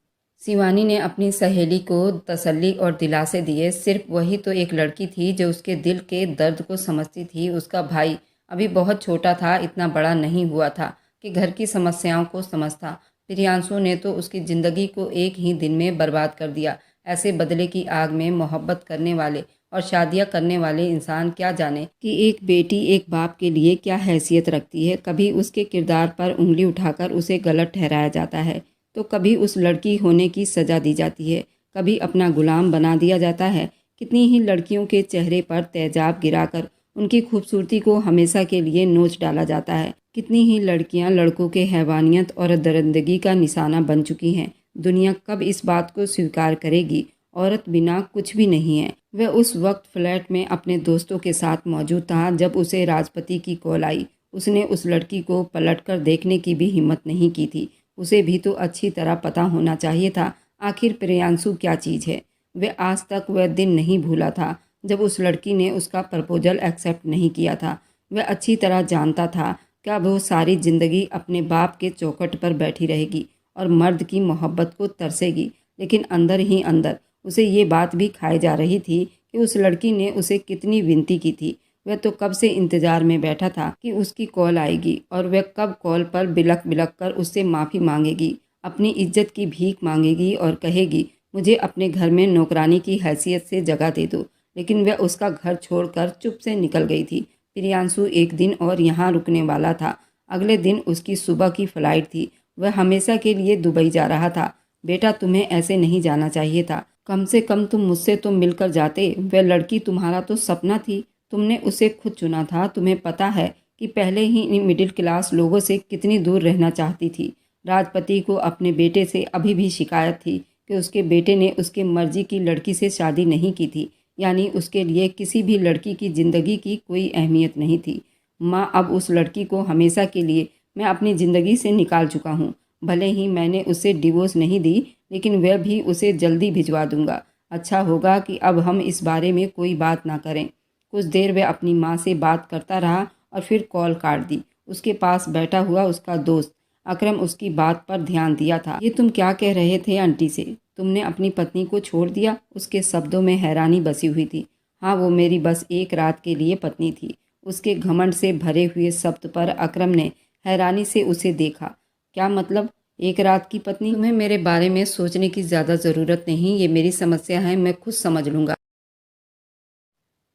शिवानी ने अपनी सहेली को तसल्ली और दिलासे दिए। सिर्फ वही तो एक लड़की थी जो उसके दिल के दर्द को समझती थी। उसका भाई अभी बहुत छोटा था, इतना बड़ा नहीं हुआ था कि घर की समस्याओं को समझता। प्रियांशु ने तो उसकी ज़िंदगी को एक ही दिन में बर्बाद कर दिया। ऐसे बदले की आग में मोहब्बत करने वाले और शादियां करने वाले इंसान क्या जाने कि एक बेटी एक बाप के लिए क्या हैसियत रखती है। कभी उसके किरदार पर उंगली उठाकर उसे गलत ठहराया जाता है, तो कभी उस लड़की होने की सज़ा दी जाती है, कभी अपना गुलाम बना दिया जाता है। कितनी ही लड़कियों के चेहरे पर तेजाब गिराकर उनकी खूबसूरती को हमेशा के लिए नोच डाला जाता है। कितनी ही लड़कियां लड़कों के हैवानियत और दरिंदगी का निशाना बन चुकी हैं। दुनिया कब इस बात को स्वीकार करेगी? औरत बिना कुछ भी नहीं है। वह उस वक्त फ्लैट में अपने दोस्तों के साथ मौजूद था जब उसे राजपति की कॉल आई। उसने उस लड़की को पलटकर देखने की भी हिम्मत नहीं की थी। उसे भी तो अच्छी तरह पता होना चाहिए था आखिर प्रियांशु क्या चीज़ है। वह आज तक वह दिन नहीं भूला था जब उस लड़की ने उसका प्रपोजल एक्सेप्ट नहीं किया था। वह अच्छी तरह जानता था क्या वो सारी ज़िंदगी अपने बाप के चौखट पर बैठी रहेगी और मर्द की मोहब्बत को तरसेगी। लेकिन अंदर ही अंदर उसे ये बात भी खाई जा रही थी कि उस लड़की ने उसे कितनी विनती की थी। वह तो कब से इंतज़ार में बैठा था कि उसकी कॉल आएगी और वह कब कॉल पर बिलख बिलख कर उससे माफ़ी मांगेगी, अपनी इज्जत की भीख मांगेगी और कहेगी, मुझे अपने घर में नौकरानी की हैसियत से जगह दे दो। लेकिन वह उसका घर छोड़कर चुप से निकल गई थी। प्रियांशु एक दिन और यहाँ रुकने वाला था। अगले दिन उसकी सुबह की फ़्लाइट थी। वह हमेशा के लिए दुबई जा रहा था। बेटा, तुम्हें ऐसे नहीं जाना चाहिए था। कम से कम तुम मुझसे तो मिलकर जाते। वह लड़की तुम्हारा तो सपना थी। तुमने उसे खुद चुना था। तुम्हें पता है कि पहले ही इन मिडिल क्लास लोगों से कितनी दूर रहना चाहती थी। राजपति को अपने बेटे से अभी भी शिकायत थी कि उसके बेटे ने उसकी मर्जी की लड़की से शादी नहीं की थी, यानी उसके लिए किसी भी लड़की की ज़िंदगी की कोई अहमियत नहीं थी। माँ, अब उस लड़की को हमेशा के लिए मैं अपनी ज़िंदगी से निकाल चुका हूँ। भले ही मैंने उसे डिवोर्स नहीं दी, लेकिन वह भी उसे जल्दी भिजवा दूंगा। अच्छा होगा कि अब हम इस बारे में कोई बात ना करें। कुछ देर वह अपनी माँ से बात करता रहा और फिर कॉल काट दी। उसके पास बैठा हुआ उसका दोस्त अकरम उसकी बात पर ध्यान दिया था। ये तुम क्या कह रहे थे आंटी से? तुमने अपनी पत्नी को छोड़ दिया? उसके शब्दों में हैरानी बसी हुई थी। हाँ, वो मेरी बस एक रात के लिए पत्नी थी। उसके घमंड से भरे हुए शब्द पर अकरम ने हैरानी से उसे देखा। क्या मतलब, एक रात की पत्नी? तुम्हें मेरे बारे में सोचने की ज़्यादा ज़रूरत नहीं, ये मेरी समस्या है, मैं खुद समझ लूँगा।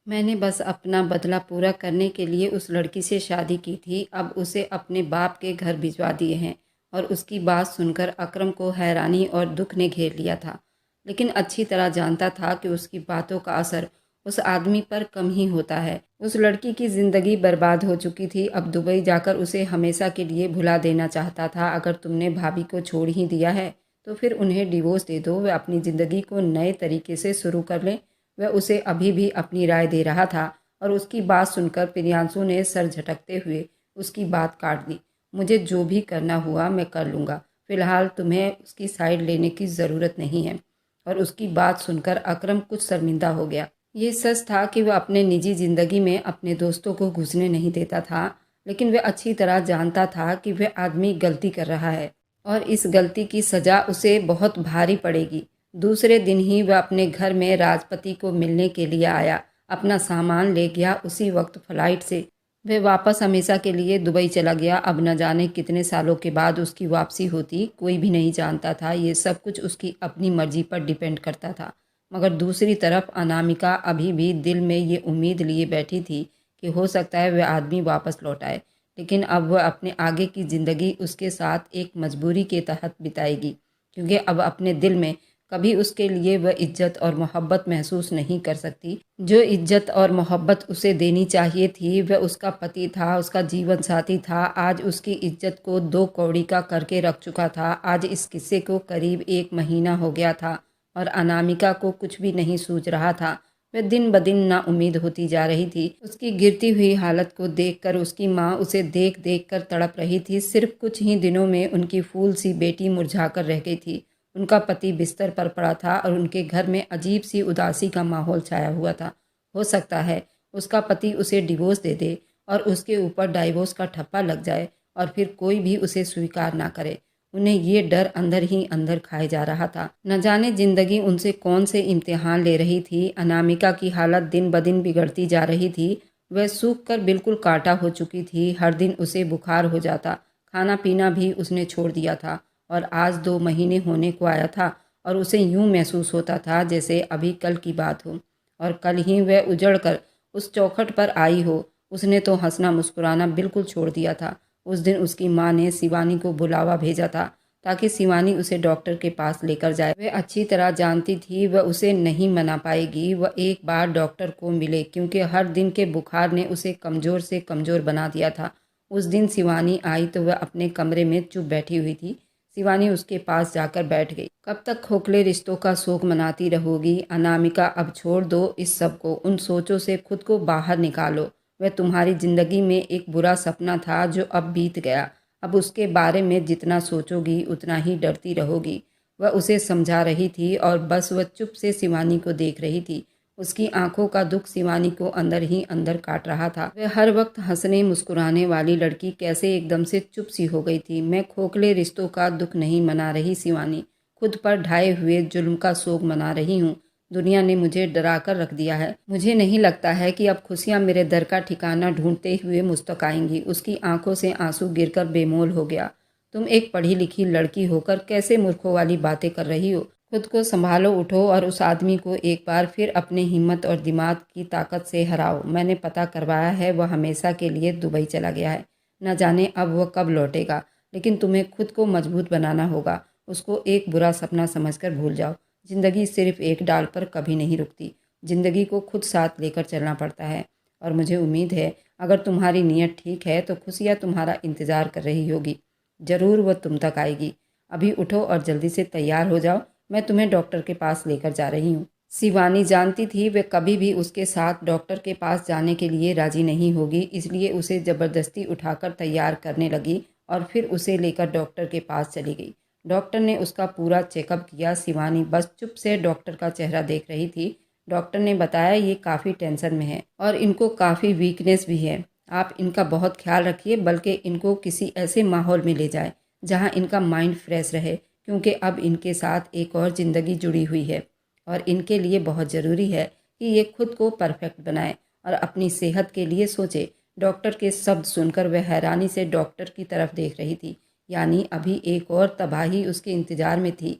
मैंने बस अपना बदला पूरा करने के लिए उस लड़की से शादी की थी, अब उसे अपने बाप के घर भिजवा दिए हैं। और उसकी बात सुनकर अकरम को हैरानी और दुख ने घेर लिया था, लेकिन अच्छी तरह जानता था कि उसकी बातों का असर उस आदमी पर कम ही होता है। उस लड़की की ज़िंदगी बर्बाद हो चुकी थी, अब दुबई जाकर उसे हमेशा के लिए भुला देना चाहता था। अगर तुमने भाभी को छोड़ ही दिया है तो फिर उन्हें डिवोर्स दे दो, वे अपनी ज़िंदगी को नए तरीके से शुरू कर लें। वह उसे अभी भी अपनी राय दे रहा था और उसकी बात सुनकर प्रियांशु ने सर झटकते हुए उसकी बात काट दी। मुझे जो भी करना हुआ मैं कर लूँगा, फ़िलहाल तुम्हें उसकी साइड लेने की ज़रूरत नहीं है। और उसकी बात सुनकर अकरम कुछ शर्मिंदा हो गया। ये सच था कि वह अपने निजी ज़िंदगी में अपने दोस्तों को घुसने नहीं देता था, लेकिन वह अच्छी तरह जानता था कि वह आदमी गलती कर रहा है और इस गलती की सज़ा उसे बहुत भारी पड़ेगी। दूसरे दिन ही वह अपने घर में राजपति को मिलने के लिए आया, अपना सामान ले गया। उसी वक्त फ्लाइट से वह वापस हमेशा के लिए दुबई चला गया। अब न जाने कितने सालों के बाद उसकी वापसी होती, कोई भी नहीं जानता था। ये सब कुछ उसकी अपनी मर्जी पर डिपेंड करता था। मगर दूसरी तरफ अनामिका अभी भी दिल में ये उम्मीद लिए बैठी थी कि हो सकता है वह आदमी वापस लौट आए, लेकिन अब वह अपने आगे की ज़िंदगी उसके साथ एक मजबूरी के तहत बिताएगी, क्योंकि अब अपने दिल में कभी उसके लिए वह इज्जत और मोहब्बत महसूस नहीं कर सकती। जो इज्जत और मोहब्बत उसे देनी चाहिए थी, वह उसका पति था, उसका जीवन साथी था। आज उसकी इज्जत को दो कौड़ी का करके रख चुका था। आज इस किस्से को करीब 1 महीना हो गया था और अनामिका को कुछ भी नहीं सूझ रहा था। वह दिन ब दिन नाउम्मीद होती जा रही थी। उसकी गिरती हुई हालत को देखकर उसकी माँ उसे देख देख कर तड़प रही थी। सिर्फ कुछ ही दिनों में उनकी फूल सी बेटी मुरझाकर रह गई थी। उनका पति बिस्तर पर पड़ा था और उनके घर में अजीब सी उदासी का माहौल छाया हुआ था। हो सकता है उसका पति उसे डिवोर्स दे दे और उसके ऊपर डाइवोर्स का ठप्पा लग जाए और फिर कोई भी उसे स्वीकार ना करे। उन्हें ये डर अंदर ही अंदर खाए जा रहा था। न जाने जिंदगी उनसे कौन से इम्तिहान ले रही थी। अनामिका की हालत दिन ब दिन बिगड़ती जा रही थी। वह सूख कर बिल्कुल काटा हो चुकी थी। हर दिन उसे बुखार हो जाता, खाना पीना भी उसने छोड़ दिया था और आज 2 महीने होने को आया था और उसे यूं महसूस होता था जैसे अभी कल की बात हो और कल ही वह उजड़ कर उस चौखट पर आई हो। उसने तो हंसना मुस्कुराना बिल्कुल छोड़ दिया था। उस दिन उसकी माँ ने शिवानी को बुलावा भेजा था ताकि शिवानी उसे डॉक्टर के पास लेकर जाए। वह अच्छी तरह जानती थी वह उसे नहीं मना पाएगी। वह एक बार डॉक्टर को मिले, क्योंकि हर दिन के बुखार ने उसे कमज़ोर से कमज़ोर बना दिया था। उस दिन शिवानी आई तो वह अपने कमरे में चुप बैठी हुई थी। शिवानी उसके पास जाकर बैठ गई। कब तक खोखले रिश्तों का शोक मनाती रहोगी अनामिका? अब छोड़ दो इस सब को, उन सोचों से खुद को बाहर निकालो। वह तुम्हारी ज़िंदगी में एक बुरा सपना था जो अब बीत गया। अब उसके बारे में जितना सोचोगी उतना ही डरती रहोगी। वह उसे समझा रही थी और बस वह चुप से शिवानी को देख रही थी। उसकी आंखों का दुख शिवानी को अंदर ही अंदर काट रहा था। वह हर वक्त हंसने मुस्कुराने वाली लड़की कैसे एकदम से चुप सी हो गई थी। मैं खोखले रिश्तों का दुख नहीं मना रही शिवानी, खुद पर ढाए हुए जुल्म का शोक मना रही हूँ। दुनिया ने मुझे डरा कर रख दिया है। मुझे नहीं लगता है कि अब खुशियाँ मेरे दर का ठिकाना ढूंढते हुए मुझ तक आएंगी। उसकी आंखों से आंसू गिरकर बेमोल हो गया। तुम एक पढ़ी लिखी लड़की होकर कैसे मूर्खों वाली बातें कर रही हो? खुद को संभालो, उठो और उस आदमी को एक बार फिर अपने हिम्मत और दिमाग की ताकत से हराओ। मैंने पता करवाया है, वह हमेशा के लिए दुबई चला गया है। न जाने अब वह कब लौटेगा, लेकिन तुम्हें खुद को मजबूत बनाना होगा। उसको एक बुरा सपना समझकर भूल जाओ। ज़िंदगी सिर्फ एक डाल पर कभी नहीं रुकती। ज़िंदगी को खुद साथ लेकर चलना पड़ता है और मुझे उम्मीद है अगर तुम्हारी नीयत ठीक है तो खुशियाँ तुम्हारा इंतज़ार कर रही होगी। ज़रूर वह तुम तक आएगी। अभी उठो और जल्दी से तैयार हो जाओ, मैं तुम्हें डॉक्टर के पास लेकर जा रही हूँ। शिवानी जानती थी वे कभी भी उसके साथ डॉक्टर के पास जाने के लिए राजी नहीं होगी, इसलिए उसे ज़बरदस्ती उठाकर तैयार करने लगी और फिर उसे लेकर डॉक्टर के पास चली गई। डॉक्टर ने उसका पूरा चेकअप किया। शिवानी बस चुप से डॉक्टर का चेहरा देख रही थी। डॉक्टर ने बताया ये काफ़ी टेंशन में है और इनको काफ़ी वीकनेस भी है। आप इनका बहुत ख्याल रखिए, बल्कि इनको किसी ऐसे माहौल में ले जाएं जहां इनका माइंड फ्रेश रहे, क्योंकि अब इनके साथ एक और ज़िंदगी जुड़ी हुई है और इनके लिए बहुत ज़रूरी है कि ये खुद को परफेक्ट बनाएं और अपनी सेहत के लिए सोचे। डॉक्टर के शब्द सुनकर वह हैरानी से डॉक्टर की तरफ देख रही थी, यानी अभी एक और तबाही उसके इंतज़ार में थी।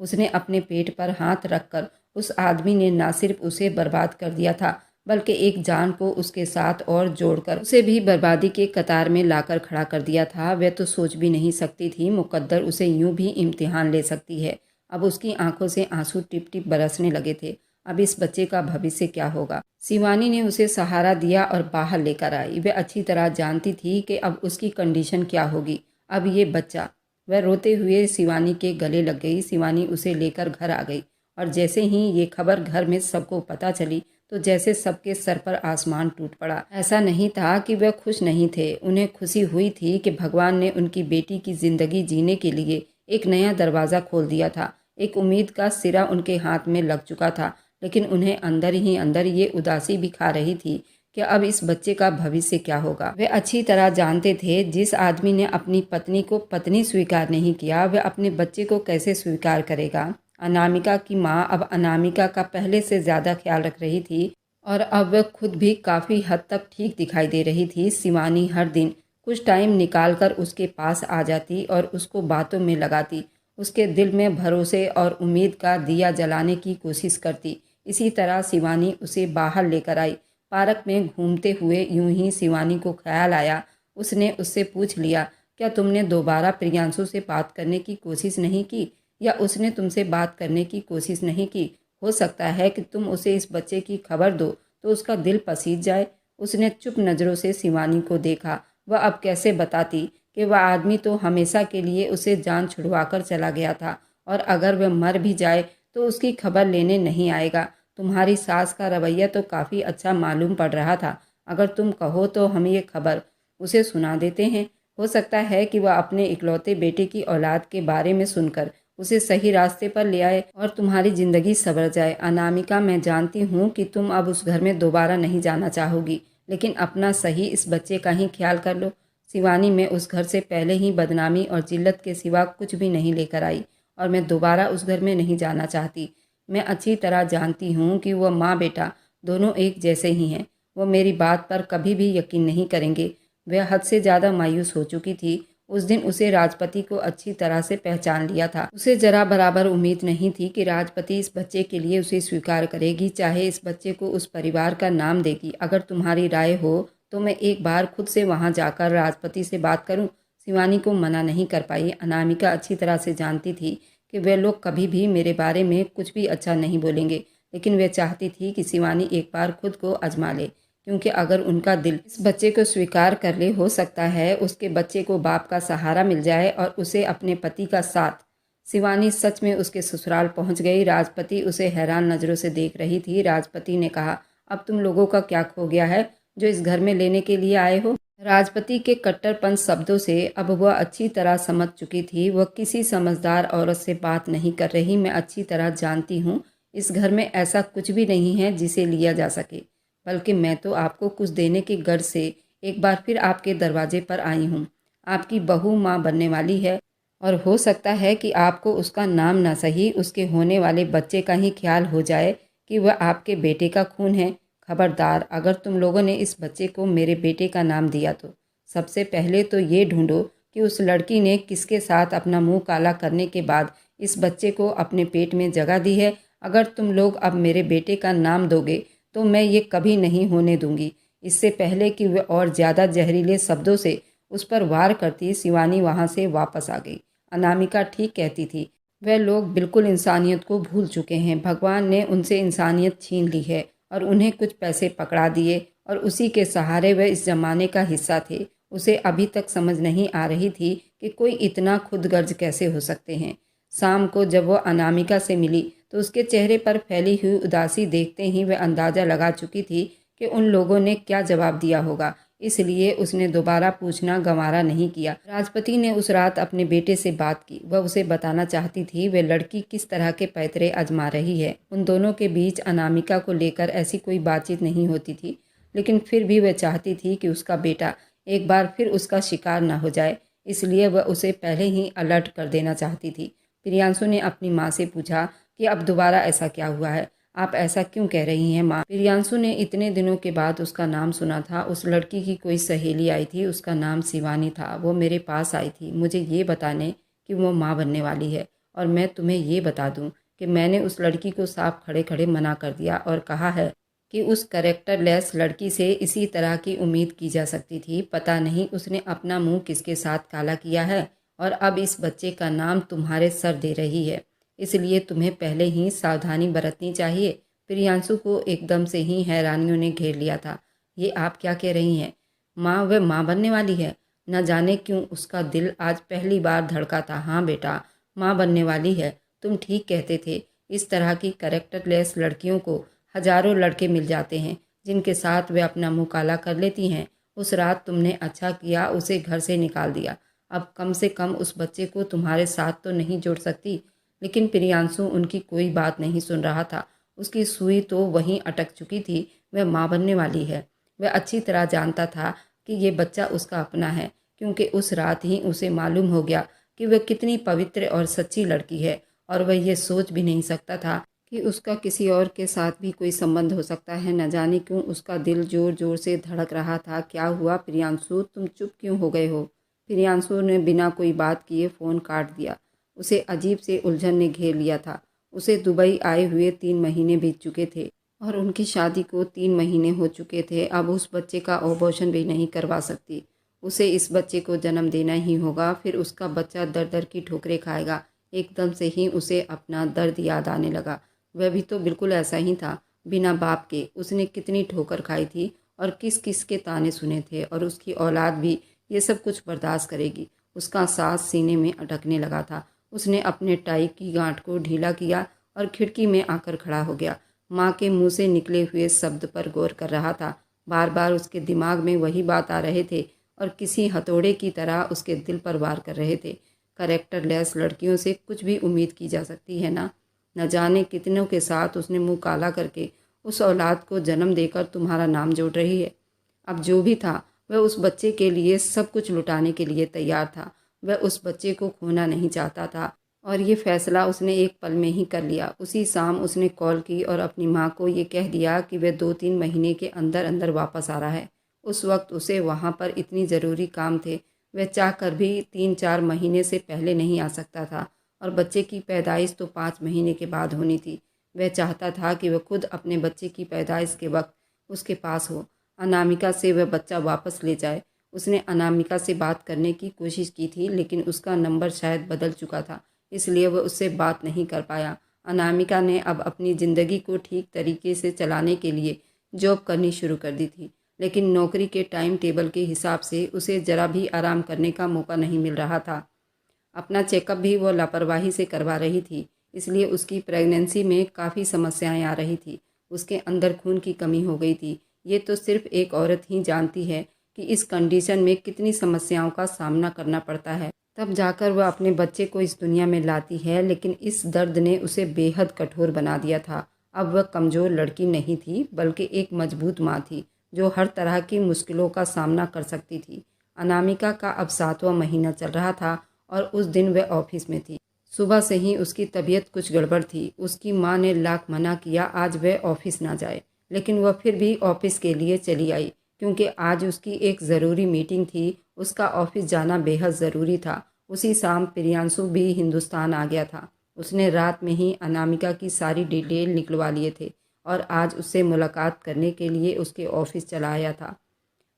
उसने अपने पेट पर हाथ रखकर उस आदमी ने न सिर्फ उसे बर्बाद कर दिया था, बल्कि एक जान को उसके साथ और जोड़कर उसे भी बर्बादी के कतार में लाकर खड़ा कर दिया था। वह तो सोच भी नहीं सकती थी मुकद्दर उसे यूं भी इम्तिहान ले सकती है। अब उसकी आंखों से आंसू टिप टिप बरसने लगे थे। अब इस बच्चे का भविष्य क्या होगा? शिवानी ने उसे सहारा दिया और बाहर लेकर आई। वह अच्छी तरह जानती थी कि अब उसकी कंडीशन क्या होगी। अब ये बच्चा, वह रोते हुए शिवानी के गले लग गई। शिवानी उसे लेकर घर आ गई और जैसे ही ये खबर घर में सबको पता चली तो जैसे सबके सर पर आसमान टूट पड़ा। ऐसा नहीं था कि वह खुश नहीं थे, उन्हें खुशी हुई थी कि भगवान ने उनकी बेटी की ज़िंदगी जीने के लिए एक नया दरवाज़ा खोल दिया था। एक उम्मीद का सिरा उनके हाथ में लग चुका था, लेकिन उन्हें अंदर ही अंदर ये उदासी भी खा रही थी कि अब इस बच्चे का भविष्य क्या होगा। वे अच्छी तरह जानते थे जिस आदमी ने अपनी पत्नी को पत्नी स्वीकार नहीं किया, वह अपने बच्चे को कैसे स्वीकार करेगा। अनामिका की माँ अब अनामिका का पहले से ज़्यादा ख्याल रख रही थी और अब वह खुद भी काफ़ी हद तक ठीक दिखाई दे रही थी। शिवानी हर दिन कुछ टाइम निकालकर उसके पास आ जाती और उसको बातों में लगाती, उसके दिल में भरोसे और उम्मीद का दिया जलाने की कोशिश करती। इसी तरह शिवानी उसे बाहर लेकर आई। पार्क में घूमते हुए यूं ही शिवानी को ख्याल आया। उसने उससे पूछ लिया, क्या तुमने दोबारा प्रियांशु से बात करने की कोशिश नहीं की, या उसने तुमसे बात करने की कोशिश नहीं की? हो सकता है कि तुम उसे इस बच्चे की खबर दो तो उसका दिल पसीज जाए। उसने चुप नज़रों से शिवानी को देखा। वह अब कैसे बताती कि वह आदमी तो हमेशा के लिए उसे जान छुड़वा कर चला गया था और अगर वह मर भी जाए तो उसकी खबर लेने नहीं आएगा। तुम्हारी सास का रवैया तो काफ़ी अच्छा मालूम पड़ रहा था। अगर तुम कहो तो हम ये खबर उसे सुना देते हैं। हो सकता है कि वह अपने इकलौते बेटे की औलाद के बारे में सुनकर उसे सही रास्ते पर ले आए और तुम्हारी ज़िंदगी संवर जाए। अनामिका, मैं जानती हूँ कि तुम अब उस घर में दोबारा नहीं जाना चाहोगी, लेकिन अपना सही इस बच्चे का ही ख्याल कर लो। शिवानी, मैं उस घर से पहले ही बदनामी और जिल्लत के सिवा कुछ भी नहीं लेकर आई और मैं दोबारा उस घर में नहीं जाना चाहती। मैं अच्छी तरह जानती हूँ कि वह माँ बेटा दोनों एक जैसे ही हैं। वो मेरी बात पर कभी भी यकीन नहीं करेंगे। वह हद से ज़्यादा मायूस हो चुकी थी। उस दिन उसे राजपति को अच्छी तरह से पहचान लिया था। उसे जरा बराबर उम्मीद नहीं थी कि राजपति इस बच्चे के लिए उसे स्वीकार करेगी, चाहे इस बच्चे को उस परिवार का नाम देगी। अगर तुम्हारी राय हो तो मैं एक बार खुद से वहां जाकर राजपति से बात करूं। शिवानी को मना नहीं कर पाई। अनामिका अच्छी तरह से जानती थी कि वे लोग कभी भी मेरे बारे में कुछ भी अच्छा नहीं बोलेंगे, लेकिन वे चाहती थी कि शिवानी एक बार खुद को आजमा ले, क्योंकि अगर उनका दिल इस बच्चे को स्वीकार कर ले, हो सकता है उसके बच्चे को बाप का सहारा मिल जाए और उसे अपने पति का साथ। शिवानी सच में उसके ससुराल पहुंच गई। राजपति उसे हैरान नज़रों से देख रही थी। राजपति ने कहा, अब तुम लोगों का क्या खो गया है जो इस घर में लेने के लिए आए हो? राजपति के कट्टरपंथ शब्दों से अब वह अच्छी तरह समझ चुकी थी। वह किसी समझदार औरत से बात नहीं कर रही। मैं अच्छी तरह जानती हूँ इस घर में ऐसा कुछ भी नहीं है जिसे लिया जा सके, बल्कि मैं तो आपको कुछ देने की गर्ज से एक बार फिर आपके दरवाजे पर आई हूँ। आपकी बहू माँ बनने वाली है और हो सकता है कि आपको उसका नाम ना सही उसके होने वाले बच्चे का ही ख्याल हो जाए कि वह आपके बेटे का खून है। खबरदार, अगर तुम लोगों ने इस बच्चे को मेरे बेटे का नाम दिया तो सबसे पहले तो ये ढूंढो कि उस लड़की ने किसके साथ अपना मुंह काला करने के बाद इस बच्चे को अपने पेट में जगह दी है। अगर तुम लोग अब मेरे बेटे का नाम दोगे तो मैं ये कभी नहीं होने दूंगी। इससे पहले कि वह और ज़्यादा जहरीले शब्दों से उस पर वार करती, शिवानी वहाँ से वापस आ गई। अनामिका ठीक कहती थी, वह लोग बिल्कुल इंसानियत को भूल चुके हैं। भगवान ने उनसे इंसानियत छीन ली है और उन्हें कुछ पैसे पकड़ा दिए और उसी के सहारे वह इस ज़माने का हिस्सा थे। उसे अभी तक समझ नहीं आ रही थी कि कोई इतना खुदगर्ज कैसे हो सकते हैं। शाम को जब वह अनामिका से मिली तो उसके चेहरे पर फैली हुई उदासी देखते ही वह अंदाज़ा लगा चुकी थी कि उन लोगों ने क्या जवाब दिया होगा। इसलिए उसने दोबारा पूछना गंवारा नहीं किया। राजपति ने उस रात अपने बेटे से बात की। वह उसे बताना चाहती थी वह लड़की किस तरह के पैतरे आजमा रही है। उन दोनों के बीच अनामिका को लेकर ऐसी कोई बातचीत नहीं होती थी। लेकिन फिर भी वह चाहती थी कि उसका बेटा एक बार फिर उसका शिकार न हो जाए, इसलिए वह उसे पहले ही अलर्ट कर देना चाहती थी। प्रियांशु ने अपनी माँ से पूछा कि अब दोबारा ऐसा क्या हुआ है? आप ऐसा क्यों कह रही हैं माँ? प्रियांशु ने इतने दिनों के बाद उसका नाम सुना था। उस लड़की की कोई सहेली आई थी, उसका नाम शिवानी था। वो मेरे पास आई थी मुझे ये बताने कि वो माँ बनने वाली है। और मैं तुम्हें ये बता दूँ कि मैंने उस लड़की को साफ खड़े खड़े मना कर दिया और कहा है कि उस कैरेक्टरलेस लड़की से इसी तरह की उम्मीद की जा सकती थी। पता नहीं उसने अपना मुंह किसके साथ काला किया है और अब इस बच्चे का नाम तुम्हारे सर दे रही है। इसलिए तुम्हें पहले ही सावधानी बरतनी चाहिए। प्रियांशु को एकदम से ही हैरानियों ने घेर लिया था। ये आप क्या कह रही हैं माँ? वह माँ बनने वाली है? न जाने क्यों उसका दिल आज पहली बार धड़का था। हाँ बेटा, माँ बनने वाली है। तुम ठीक कहते थे। इस तरह की कैरेक्टरलेस लड़कियों को हजारों लड़के मिल जाते हैं जिनके साथ वे अपना मुँह काला कर लेती हैं। उस रात तुमने अच्छा किया उसे घर से निकाल दिया। अब कम से कम उस बच्चे को तुम्हारे साथ तो नहीं जोड़ सकती। लेकिन प्रियांशु उनकी कोई बात नहीं सुन रहा था। उसकी सुई तो वहीं अटक चुकी थी। वह माँ बनने वाली है। वह अच्छी तरह जानता था कि ये बच्चा उसका अपना है, क्योंकि उस रात ही उसे मालूम हो गया कि वह कितनी पवित्र और सच्ची लड़की है। और वह ये सोच भी नहीं सकता था कि उसका किसी और के साथ भी कोई संबंध हो सकता है। न जाने क्यों उसका दिल जोर जोर से धड़क रहा था। क्या हुआ प्रियांशु, तुम चुप क्यों हो गए हो? प्रियांशु ने बिना कोई बात किए फ़ोन काट दिया। उसे अजीब से उलझन ने घेर लिया था। उसे दुबई आए हुए 3 महीने बीत चुके थे और उनकी शादी को 3 महीने हो चुके थे। अब उस बच्चे का अबॉर्शन भी नहीं करवा सकती। उसे इस बच्चे को जन्म देना ही होगा। फिर उसका बच्चा दर दर की ठोकरें खाएगा। एकदम से ही उसे अपना दर्द याद आने लगा। वह भी तो बिल्कुल ऐसा ही था। बिना बाप के उसने कितनी ठोकर खाई थी और किस किस के ताने सुने थे, और उसकी औलाद भी ये सब कुछ बर्दाश्त करेगी। उसका सांस सीने में अटकने लगा था। उसने अपने टाई की गांठ को ढीला किया और खिड़की में आकर खड़ा हो गया। माँ के मुंह से निकले हुए शब्द पर गौर कर रहा था। बार बार उसके दिमाग में वही बात आ रहे थे और किसी हथौड़े की तरह उसके दिल पर वार कर रहे थे। कैरेक्टरलेस लड़कियों से कुछ भी उम्मीद की जा सकती है ना? न जाने कितनों के साथ उसने मुंह काला करके उस औलाद को जन्म देकर तुम्हारा नाम जोड़ रही है। अब जो भी था, वह उस बच्चे के लिए सब कुछ लुटाने के लिए तैयार था। वह उस बच्चे को खोना नहीं चाहता था और ये फैसला उसने एक पल में ही कर लिया। उसी शाम उसने कॉल की और अपनी माँ को ये कह दिया कि वह 2-3 महीने के अंदर अंदर वापस आ रहा है। उस वक्त उसे वहाँ पर इतनी ज़रूरी काम थे। वह चाह कर भी 3-4 महीने से पहले नहीं आ सकता था और बच्चे की पैदाइश तो 5 महीने के बाद होनी थी। वह चाहता था कि वह खुद अपने बच्चे की पैदाइश के वक्त उसके पास हो। अनामिका से वह बच्चा वापस ले जाए। उसने अनामिका से बात करने की कोशिश की थी, लेकिन उसका नंबर शायद बदल चुका था, इसलिए वह उससे बात नहीं कर पाया। अनामिका ने अब अपनी ज़िंदगी को ठीक तरीके से चलाने के लिए जॉब करनी शुरू कर दी थी, लेकिन नौकरी के टाइम टेबल के हिसाब से उसे ज़रा भी आराम करने का मौका नहीं मिल रहा था। अपना चेकअप भी वो लापरवाही से करवा रही थी, इसलिए उसकी प्रेगनेंसी में काफ़ी समस्याएं आ रही थी। उसके अंदर खून की कमी हो गई थी। ये तो सिर्फ एक औरत ही जानती है कि इस कंडीशन में कितनी समस्याओं का सामना करना पड़ता है। तब जाकर वह अपने बच्चे को इस दुनिया में लाती है, लेकिन इस दर्द ने उसे बेहद कठोर बना दिया था। अब वह कमज़ोर लड़की नहीं थी, बल्कि एक मजबूत माँ थी जो हर तरह की मुश्किलों का सामना कर सकती थी। अनामिका का अब 7वां महीना चल रहा था और उस दिन वह ऑफिस में थी। सुबह से ही उसकी तबीयत कुछ गड़बड़ थी। उसकी माँ ने लाख मना किया आज वह ऑफिस ना जाए, लेकिन वह फिर भी ऑफिस के लिए चली आई, क्योंकि आज उसकी एक ज़रूरी मीटिंग थी। उसका ऑफिस जाना बेहद ज़रूरी था। उसी शाम प्रियांशु भी हिंदुस्तान आ गया था। उसने रात में ही अनामिका की सारी डिटेल निकलवा लिए थे और आज उससे मुलाकात करने के लिए उसके ऑफिस चला आया था।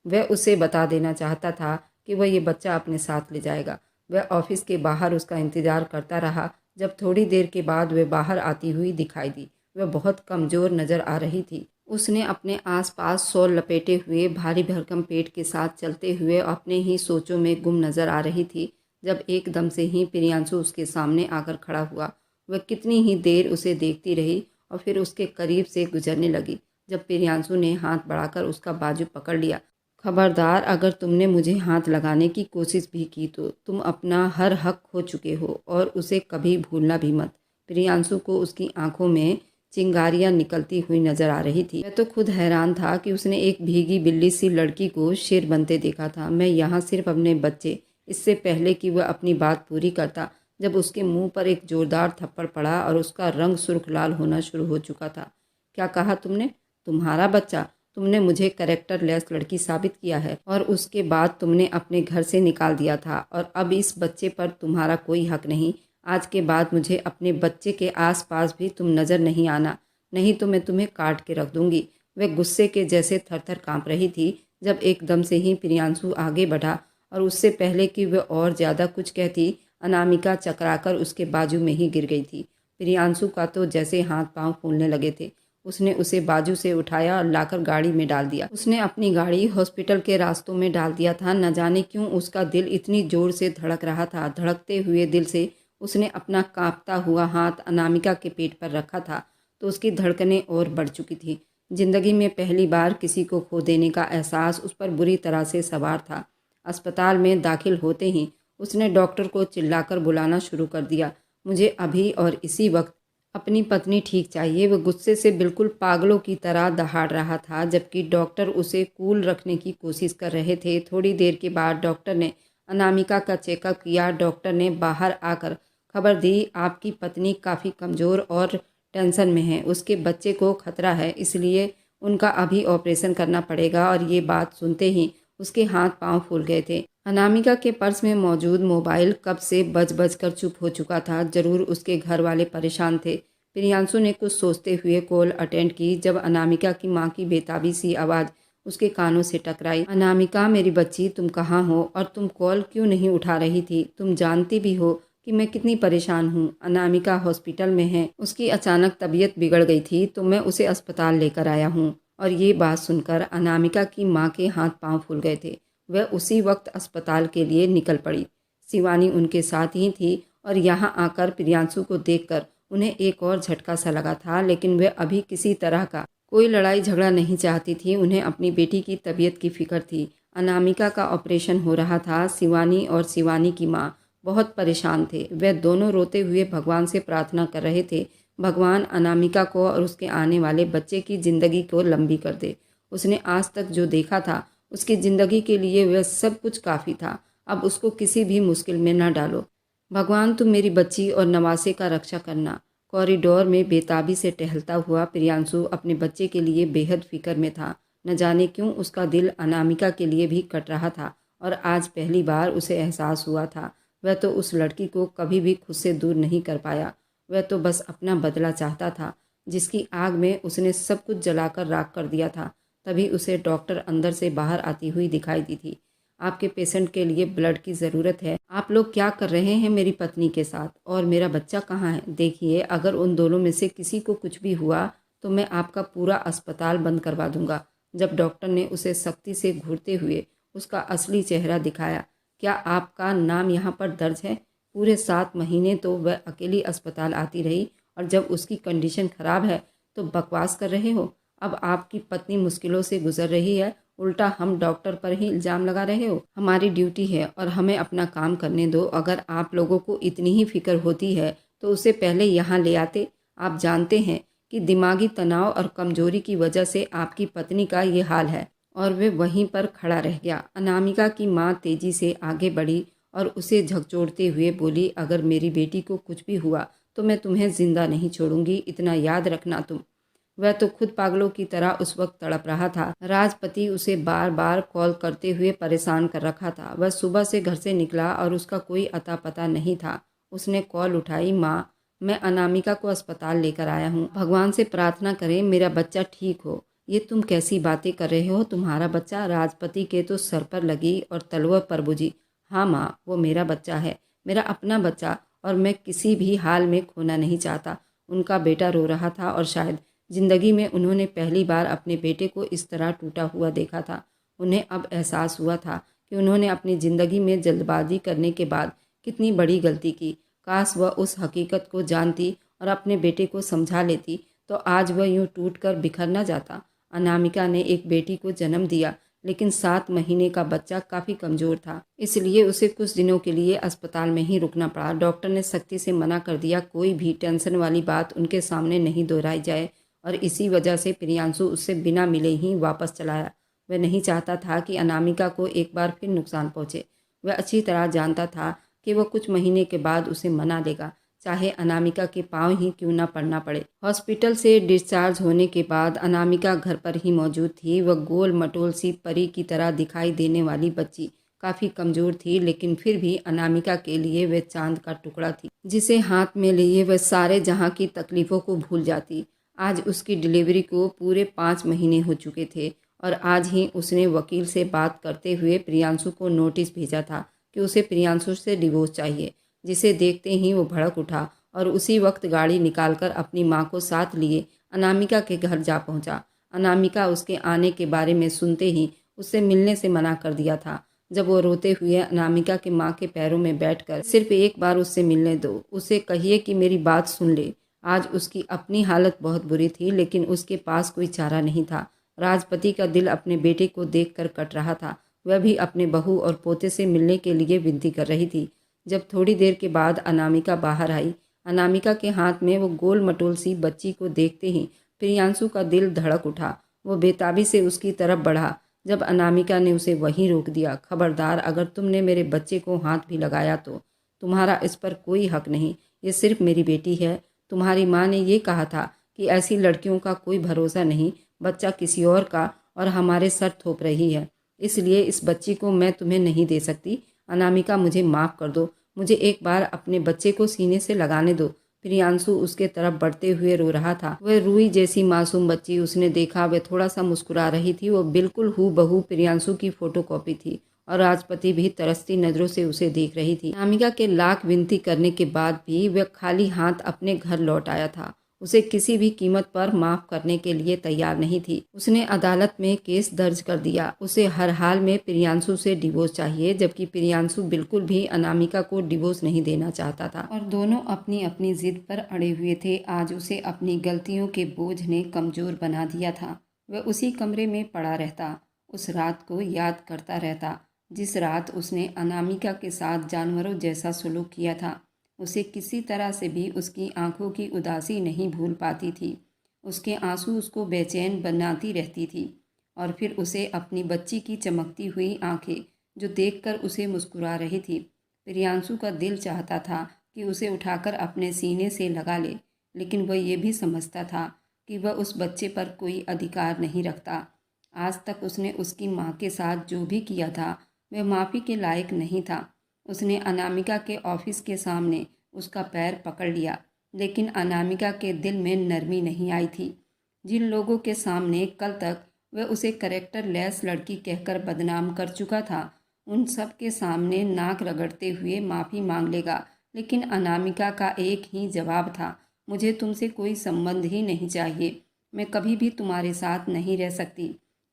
वह उसे बता देना चाहता था कि वह ये बच्चा अपने साथ ले जाएगा। वह ऑफिस के बाहर उसका इंतज़ार करता रहा। जब थोड़ी देर के बाद वह बाहर आती हुई दिखाई दी। वह बहुत कमज़ोर नज़र आ रही थी। उसने अपने आसपास शॉल लपेटे हुए भारी भरकम पेट के साथ चलते हुए अपने ही सोचों में गुम नज़र आ रही थी, जब एकदम से ही प्रियांशु उसके सामने आकर खड़ा हुआ। वह कितनी ही देर उसे देखती रही और फिर उसके करीब से गुजरने लगी। जब प्रियांशु ने हाथ बढ़ाकर उसका बाजू पकड़ लिया, खबरदार, अगर तुमने मुझे हाथ लगाने की कोशिश भी की तो तुम अपना हर हक खो चुके हो और उसे कभी भूलना भी मत। प्रियांशु को उसकी आंखों में चिंगारियां निकलती हुई नजर आ रही थी। मैं तो खुद हैरान था कि उसने एक भीगी बिल्ली सी लड़की को शेर बनते देखा था। मैं यहाँ सिर्फ अपने बच्चे, इससे पहले कि वह अपनी बात पूरी करता, जब उसके मुंह पर एक जोरदार थप्पड़ पड़ा और उसका रंग सुर्ख लाल होना शुरू हो चुका था। क्या कहा तुमने? तुम्हारा बच्चा? तुमने मुझे कैरेक्टर लेस लड़की साबित किया है और उसके बाद तुमने अपने घर से निकाल दिया था, और अब इस बच्चे पर तुम्हारा कोई हक नहीं। आज के बाद मुझे अपने बच्चे के आसपास भी तुम नज़र नहीं आना, नहीं तो मैं तुम्हें काट के रख दूंगी। वह गुस्से के जैसे थर-थर कांप रही थी जब एकदम से ही प्रियांशु आगे बढ़ा और उससे पहले कि वह और ज़्यादा कुछ कहती, अनामिका चकराकर उसके बाजू में ही गिर गई थी। प्रियांशु का तो जैसे हाथ पांव फूलने लगे थे। उसने उसे बाजू से उठाया और लाकर गाड़ी में डाल दिया। उसने अपनी गाड़ी हॉस्पिटल के रास्तों में डाल दिया था। न जाने क्यों उसका दिल इतनी जोर से धड़क रहा था। धड़कते हुए दिल से उसने अपना कांपता हुआ हाथ अनामिका के पेट पर रखा था तो उसकी धड़कनें और बढ़ चुकी थी। जिंदगी में पहली बार किसी को खो देने का एहसास उस पर बुरी तरह से सवार था। अस्पताल में दाखिल होते ही उसने डॉक्टर को चिल्लाकर बुलाना शुरू कर दिया। मुझे अभी और इसी वक्त अपनी पत्नी ठीक चाहिए। वह गुस्से से बिल्कुल पागलों की तरह दहाड़ रहा था, जबकि डॉक्टर उसे कूल रखने की कोशिश कर रहे थे। थोड़ी देर के बाद डॉक्टर ने अनामिका का चेकअप किया। डॉक्टर ने बाहर आकर खबर दी, आपकी पत्नी काफ़ी कमज़ोर और टेंशन में है। उसके बच्चे को खतरा है, इसलिए उनका अभी ऑपरेशन करना पड़ेगा। और ये बात सुनते ही उसके हाथ पांव फूल गए थे। अनामिका के पर्स में मौजूद मोबाइल कब से बज बज कर चुप हो चुका था। जरूर उसके घर वाले परेशान थे। प्रियांशु ने कुछ सोचते हुए कॉल अटेंड की जब अनामिका की माँ की बेताबी सी आवाज़ उसके कानों से टकराई। अनामिका मेरी बच्ची, तुम कहाँ हो और तुम कॉल क्यों नहीं उठा रही थी? तुम जानती भी हो कि मैं कितनी परेशान हूँ। अनामिका हॉस्पिटल में है, उसकी अचानक तबीयत बिगड़ गई थी तो मैं उसे अस्पताल लेकर आया हूँ। और ये बात सुनकर अनामिका की माँ के हाथ पांव फूल गए थे। वह उसी वक्त अस्पताल के लिए निकल पड़ी। शिवानी उनके साथ ही थी और यहाँ आकर प्रियांशु को देखकर उन्हें एक और झटका सा लगा था, लेकिन वह अभी किसी तरह का कोई लड़ाई झगड़ा नहीं चाहती थी। उन्हें अपनी बेटी की तबीयत की फिक्र थी। अनामिका का ऑपरेशन हो रहा था। शिवानी और शिवानी की माँ बहुत परेशान थे। वह दोनों रोते हुए भगवान से प्रार्थना कर रहे थे, भगवान अनामिका को और उसके आने वाले बच्चे की ज़िंदगी को लंबी कर दे। उसने आज तक जो देखा था उसकी ज़िंदगी के लिए वह सब कुछ काफ़ी था। अब उसको किसी भी मुश्किल में न डालो। भगवान तुम मेरी बच्ची और नवासे का रक्षा करना। कॉरिडोर में बेताबी से टहलता हुआ प्रियांशु अपने बच्चे के लिए बेहद फिक्र में था। न जाने क्यों उसका दिल अनामिका के लिए भी कट रहा था और आज पहली बार उसे एहसास हुआ था वह तो उस लड़की को कभी भी खुद से दूर नहीं कर पाया। वह तो बस अपना बदला चाहता था, जिसकी आग में उसने सब कुछ जलाकर राख कर दिया था। तभी उसे डॉक्टर अंदर से बाहर आती हुई दिखाई दी थी। आपके पेशेंट के लिए ब्लड की ज़रूरत है। आप लोग क्या कर रहे हैं मेरी पत्नी के साथ? और मेरा बच्चा कहाँ है? देखिए, अगर उन दोनों में से किसी को कुछ भी हुआ तो मैं आपका पूरा अस्पताल बंद करवा दूंगा। जब डॉक्टर ने उसे सख्ती से घूरते हुए उसका असली चेहरा दिखाया, क्या आपका नाम यहाँ पर दर्ज है? पूरे 7 महीने तो वह अकेली अस्पताल आती रही और जब उसकी कंडीशन ख़राब है तो बकवास कर रहे हो। अब आपकी पत्नी मुश्किलों से गुजर रही है, उल्टा हम डॉक्टर पर ही इल्ज़ाम लगा रहे हो। हमारी ड्यूटी है और हमें अपना काम करने दो। अगर आप लोगों को इतनी ही फिक्र होती है तो उसे पहले यहाँ ले आते। आप जानते हैं कि दिमागी तनाव और कमजोरी की वजह से आपकी पत्नी का ये हाल है। और वे वहीं पर खड़ा रह गया। अनामिका की माँ तेजी से आगे बढ़ी और उसे झकझोरते हुए बोली, अगर मेरी बेटी को कुछ भी हुआ तो मैं तुम्हें जिंदा नहीं छोड़ूंगी, इतना याद रखना तुम। वह तो खुद पागलों की तरह उस वक्त तड़प रहा था। राजपति उसे बार बार कॉल करते हुए परेशान कर रखा था। वह सुबह से घर से निकला और उसका कोई अता पता नहीं था। उसने कॉल उठाई, माँ मैं अनामिका को अस्पताल लेकर आया हूँ, भगवान से प्रार्थना करें मेरा बच्चा ठीक हो। ये तुम कैसी बातें कर रहे हो? तुम्हारा बच्चा? राजपति के तो सर पर लगी और तलवा पर बुझी। हाँ माँ, वो मेरा बच्चा है, मेरा अपना बच्चा, और मैं किसी भी हाल में खोना नहीं चाहता। उनका बेटा रो रहा था और शायद जिंदगी में उन्होंने पहली बार अपने बेटे को इस तरह टूटा हुआ देखा था। उन्हें अब एहसास हुआ था कि उन्होंने अपनी ज़िंदगी में जल्दबाजी करने के बाद कितनी बड़ी गलती की। काश वह उस हकीकत को जानती और अपने बेटे को समझा लेती तो आज वह यूं टूट कर बिखर न जाता। अनामिका ने एक बेटी को जन्म दिया, लेकिन 7 महीने का बच्चा काफ़ी कमज़ोर था, इसलिए उसे कुछ दिनों के लिए अस्पताल में ही रुकना पड़ा। डॉक्टर ने सख्ती से मना कर दिया, कोई भी टेंशन वाली बात उनके सामने नहीं दोहराई जाए, और इसी वजह से प्रियांशु उससे बिना मिले ही वापस चला आया। वह नहीं चाहता था कि अनामिका को एक बार फिर नुकसान पहुँचे। वह अच्छी तरह जानता था कि वह कुछ महीने के बाद उसे मना लेगा, चाहे अनामिका के पाँव ही क्यों न पड़ना पड़े। हॉस्पिटल से डिस्चार्ज होने के बाद अनामिका घर पर ही मौजूद थी। वह गोल मटोल सी परी की तरह दिखाई देने वाली बच्ची काफ़ी कमज़ोर थी, लेकिन फिर भी अनामिका के लिए वह चांद का टुकड़ा थी, जिसे हाथ में लिए वह सारे जहाँ की तकलीफ़ों को भूल जाती। आज उसकी डिलीवरी को पूरे 5 महीने हो चुके थे और आज ही उसने वकील से बात करते हुए प्रियांशु को नोटिस भेजा था कि उसे प्रियांशु से डिवोर्स चाहिए, जिसे देखते ही वो भड़क उठा और उसी वक्त गाड़ी निकालकर अपनी माँ को साथ लिए अनामिका के घर जा पहुँचा। अनामिका उसके आने के बारे में सुनते ही उससे मिलने से मना कर दिया था। जब वो रोते हुए अनामिका के माँ के पैरों में बैठकर, सिर्फ एक बार उससे मिलने दो, उसे कहिए कि मेरी बात सुन ले। आज उसकी अपनी हालत बहुत बुरी थी, लेकिन उसके पास कोई चारा नहीं था। राजपति का दिल अपने बेटे को देखकर कट रहा था। वह भी अपने बहू और पोते से मिलने के लिए विनती कर रही थी। जब थोड़ी देर के बाद अनामिका बाहर आई, अनामिका के हाथ में वो गोल मटोल सी बच्ची को देखते ही प्रियांशु का दिल धड़क उठा। वो बेताबी से उसकी तरफ बढ़ा। जब अनामिका ने उसे वहीं रोक दिया, खबरदार, अगर तुमने मेरे बच्चे को हाथ भी लगाया तो तुम्हारा इस पर कोई हक नहीं। ये सिर्फ मेरी बेटी है। तुम्हारी माँ ने ये कहा था कि ऐसी लड़कियों का कोई भरोसा नहीं। बच्चा किसी और का और हमारे सर थोप रही है, इसलिए इस बच्ची को मैं तुम्हें नहीं दे सकती। अनामिका, मुझे माफ़ कर दो। मुझे एक बार अपने बच्चे को सीने से लगाने दो। प्रियांशु उसके तरफ बढ़ते हुए रो रहा था। वह रूई जैसी मासूम बच्ची उसने देखा, वह थोड़ा सा मुस्कुरा रही थी। वो बिल्कुल हूबहू प्रियांशु की फोटोकॉपी थी और राजपति भी तरसती नज़रों से उसे देख रही थी। अनामिका के लाख विनती करने के बाद भी वह खाली हाथ अपने घर लौट आया था। उसे किसी भी कीमत पर माफ़ करने के लिए तैयार नहीं थी। उसने अदालत में केस दर्ज कर दिया। उसे हर हाल में प्रियांशु से डिवोर्स चाहिए, जबकि प्रियांशु बिल्कुल भी अनामिका को डिवोर्स नहीं देना चाहता था और दोनों अपनी अपनी जिद पर अड़े हुए थे। आज उसे अपनी गलतियों के बोझ ने कमज़ोर बना दिया था। वह उसी कमरे में पड़ा रहता, उस रात को याद करता रहता जिस रात उसने अनामिका के साथ जानवरों जैसा सलूक किया था। उसे किसी तरह से भी उसकी आंखों की उदासी नहीं भूल पाती थी। उसके आंसू उसको बेचैन बनाती रहती थी। और फिर उसे अपनी बच्ची की चमकती हुई आंखें जो देखकर उसे मुस्कुरा रही थी। प्रियांशु का दिल चाहता था कि उसे उठाकर अपने सीने से लगा ले, लेकिन वह ये भी समझता था कि वह उस बच्चे पर कोई अधिकार नहीं रखता। आज तक उसने उसकी माँ के साथ जो भी किया था वह माफ़ी के लायक नहीं था। उसने अनामिका के ऑफिस के सामने उसका पैर पकड़ लिया, लेकिन अनामिका के दिल में नरमी नहीं आई थी। जिन लोगों के सामने कल तक वह उसे कैरेक्टर लेस लड़की कहकर बदनाम कर चुका था, उन सब के सामने नाक रगड़ते हुए माफ़ी मांग लेगा। लेकिन अनामिका का एक ही जवाब था, मुझे तुमसे कोई संबंध ही नहीं चाहिए। मैं कभी भी तुम्हारे साथ नहीं रह सकती।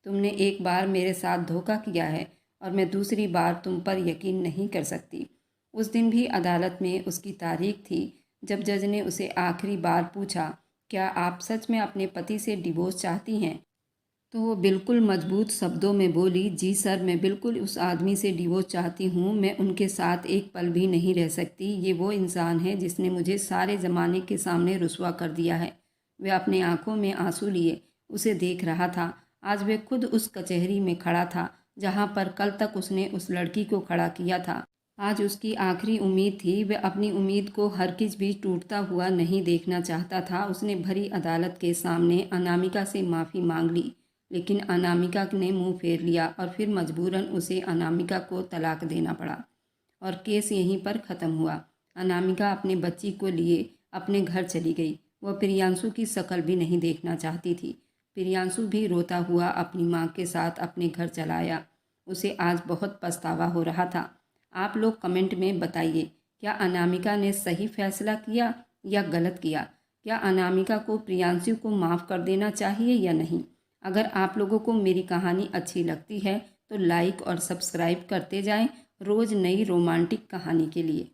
तुमने एक बार मेरे साथ धोखा किया है और मैं दूसरी बार तुम पर यकीन नहीं कर सकती। उस दिन भी अदालत में उसकी तारीख थी जब जज ने उसे आखिरी बार पूछा, क्या आप सच में अपने पति से डिवोर्स चाहती हैं? तो वो बिल्कुल मजबूत शब्दों में बोली, जी सर, मैं बिल्कुल उस आदमी से डिवोर्स चाहती हूँ। मैं उनके साथ एक पल भी नहीं रह सकती। ये वो इंसान है जिसने मुझे सारे ज़माने के सामने रुसवा कर दिया है। वह अपने आंखों में आंसू लिए उसे देख रहा था। आज वह खुद उस कचहरी में खड़ा था जहाँ पर कल तक उसने उस लड़की को खड़ा किया था। आज उसकी आखिरी उम्मीद थी। वह अपनी उम्मीद को हरगिज़ भी टूटता हुआ नहीं देखना चाहता था। उसने भरी अदालत के सामने अनामिका से माफ़ी मांग ली, लेकिन अनामिका ने मुंह फेर लिया और फिर मजबूरन उसे अनामिका को तलाक देना पड़ा और केस यहीं पर ख़त्म हुआ। अनामिका अपने बच्ची को लिए अपने घर चली गई। वह प्रियांशु की शक्ल भी नहीं देखना चाहती थी। प्रियांशु भी रोता हुआ अपनी माँ के साथ अपने घर चला आया। उसे आज बहुत पछतावा हो रहा था। आप लोग कमेंट में बताइए, क्या अनामिका ने सही फैसला किया या गलत किया? क्या अनामिका को प्रियांशु को माफ़ कर देना चाहिए या नहीं? अगर आप लोगों को मेरी कहानी अच्छी लगती है तो लाइक और सब्सक्राइब करते जाएं, रोज़ नई रोमांटिक कहानी के लिए।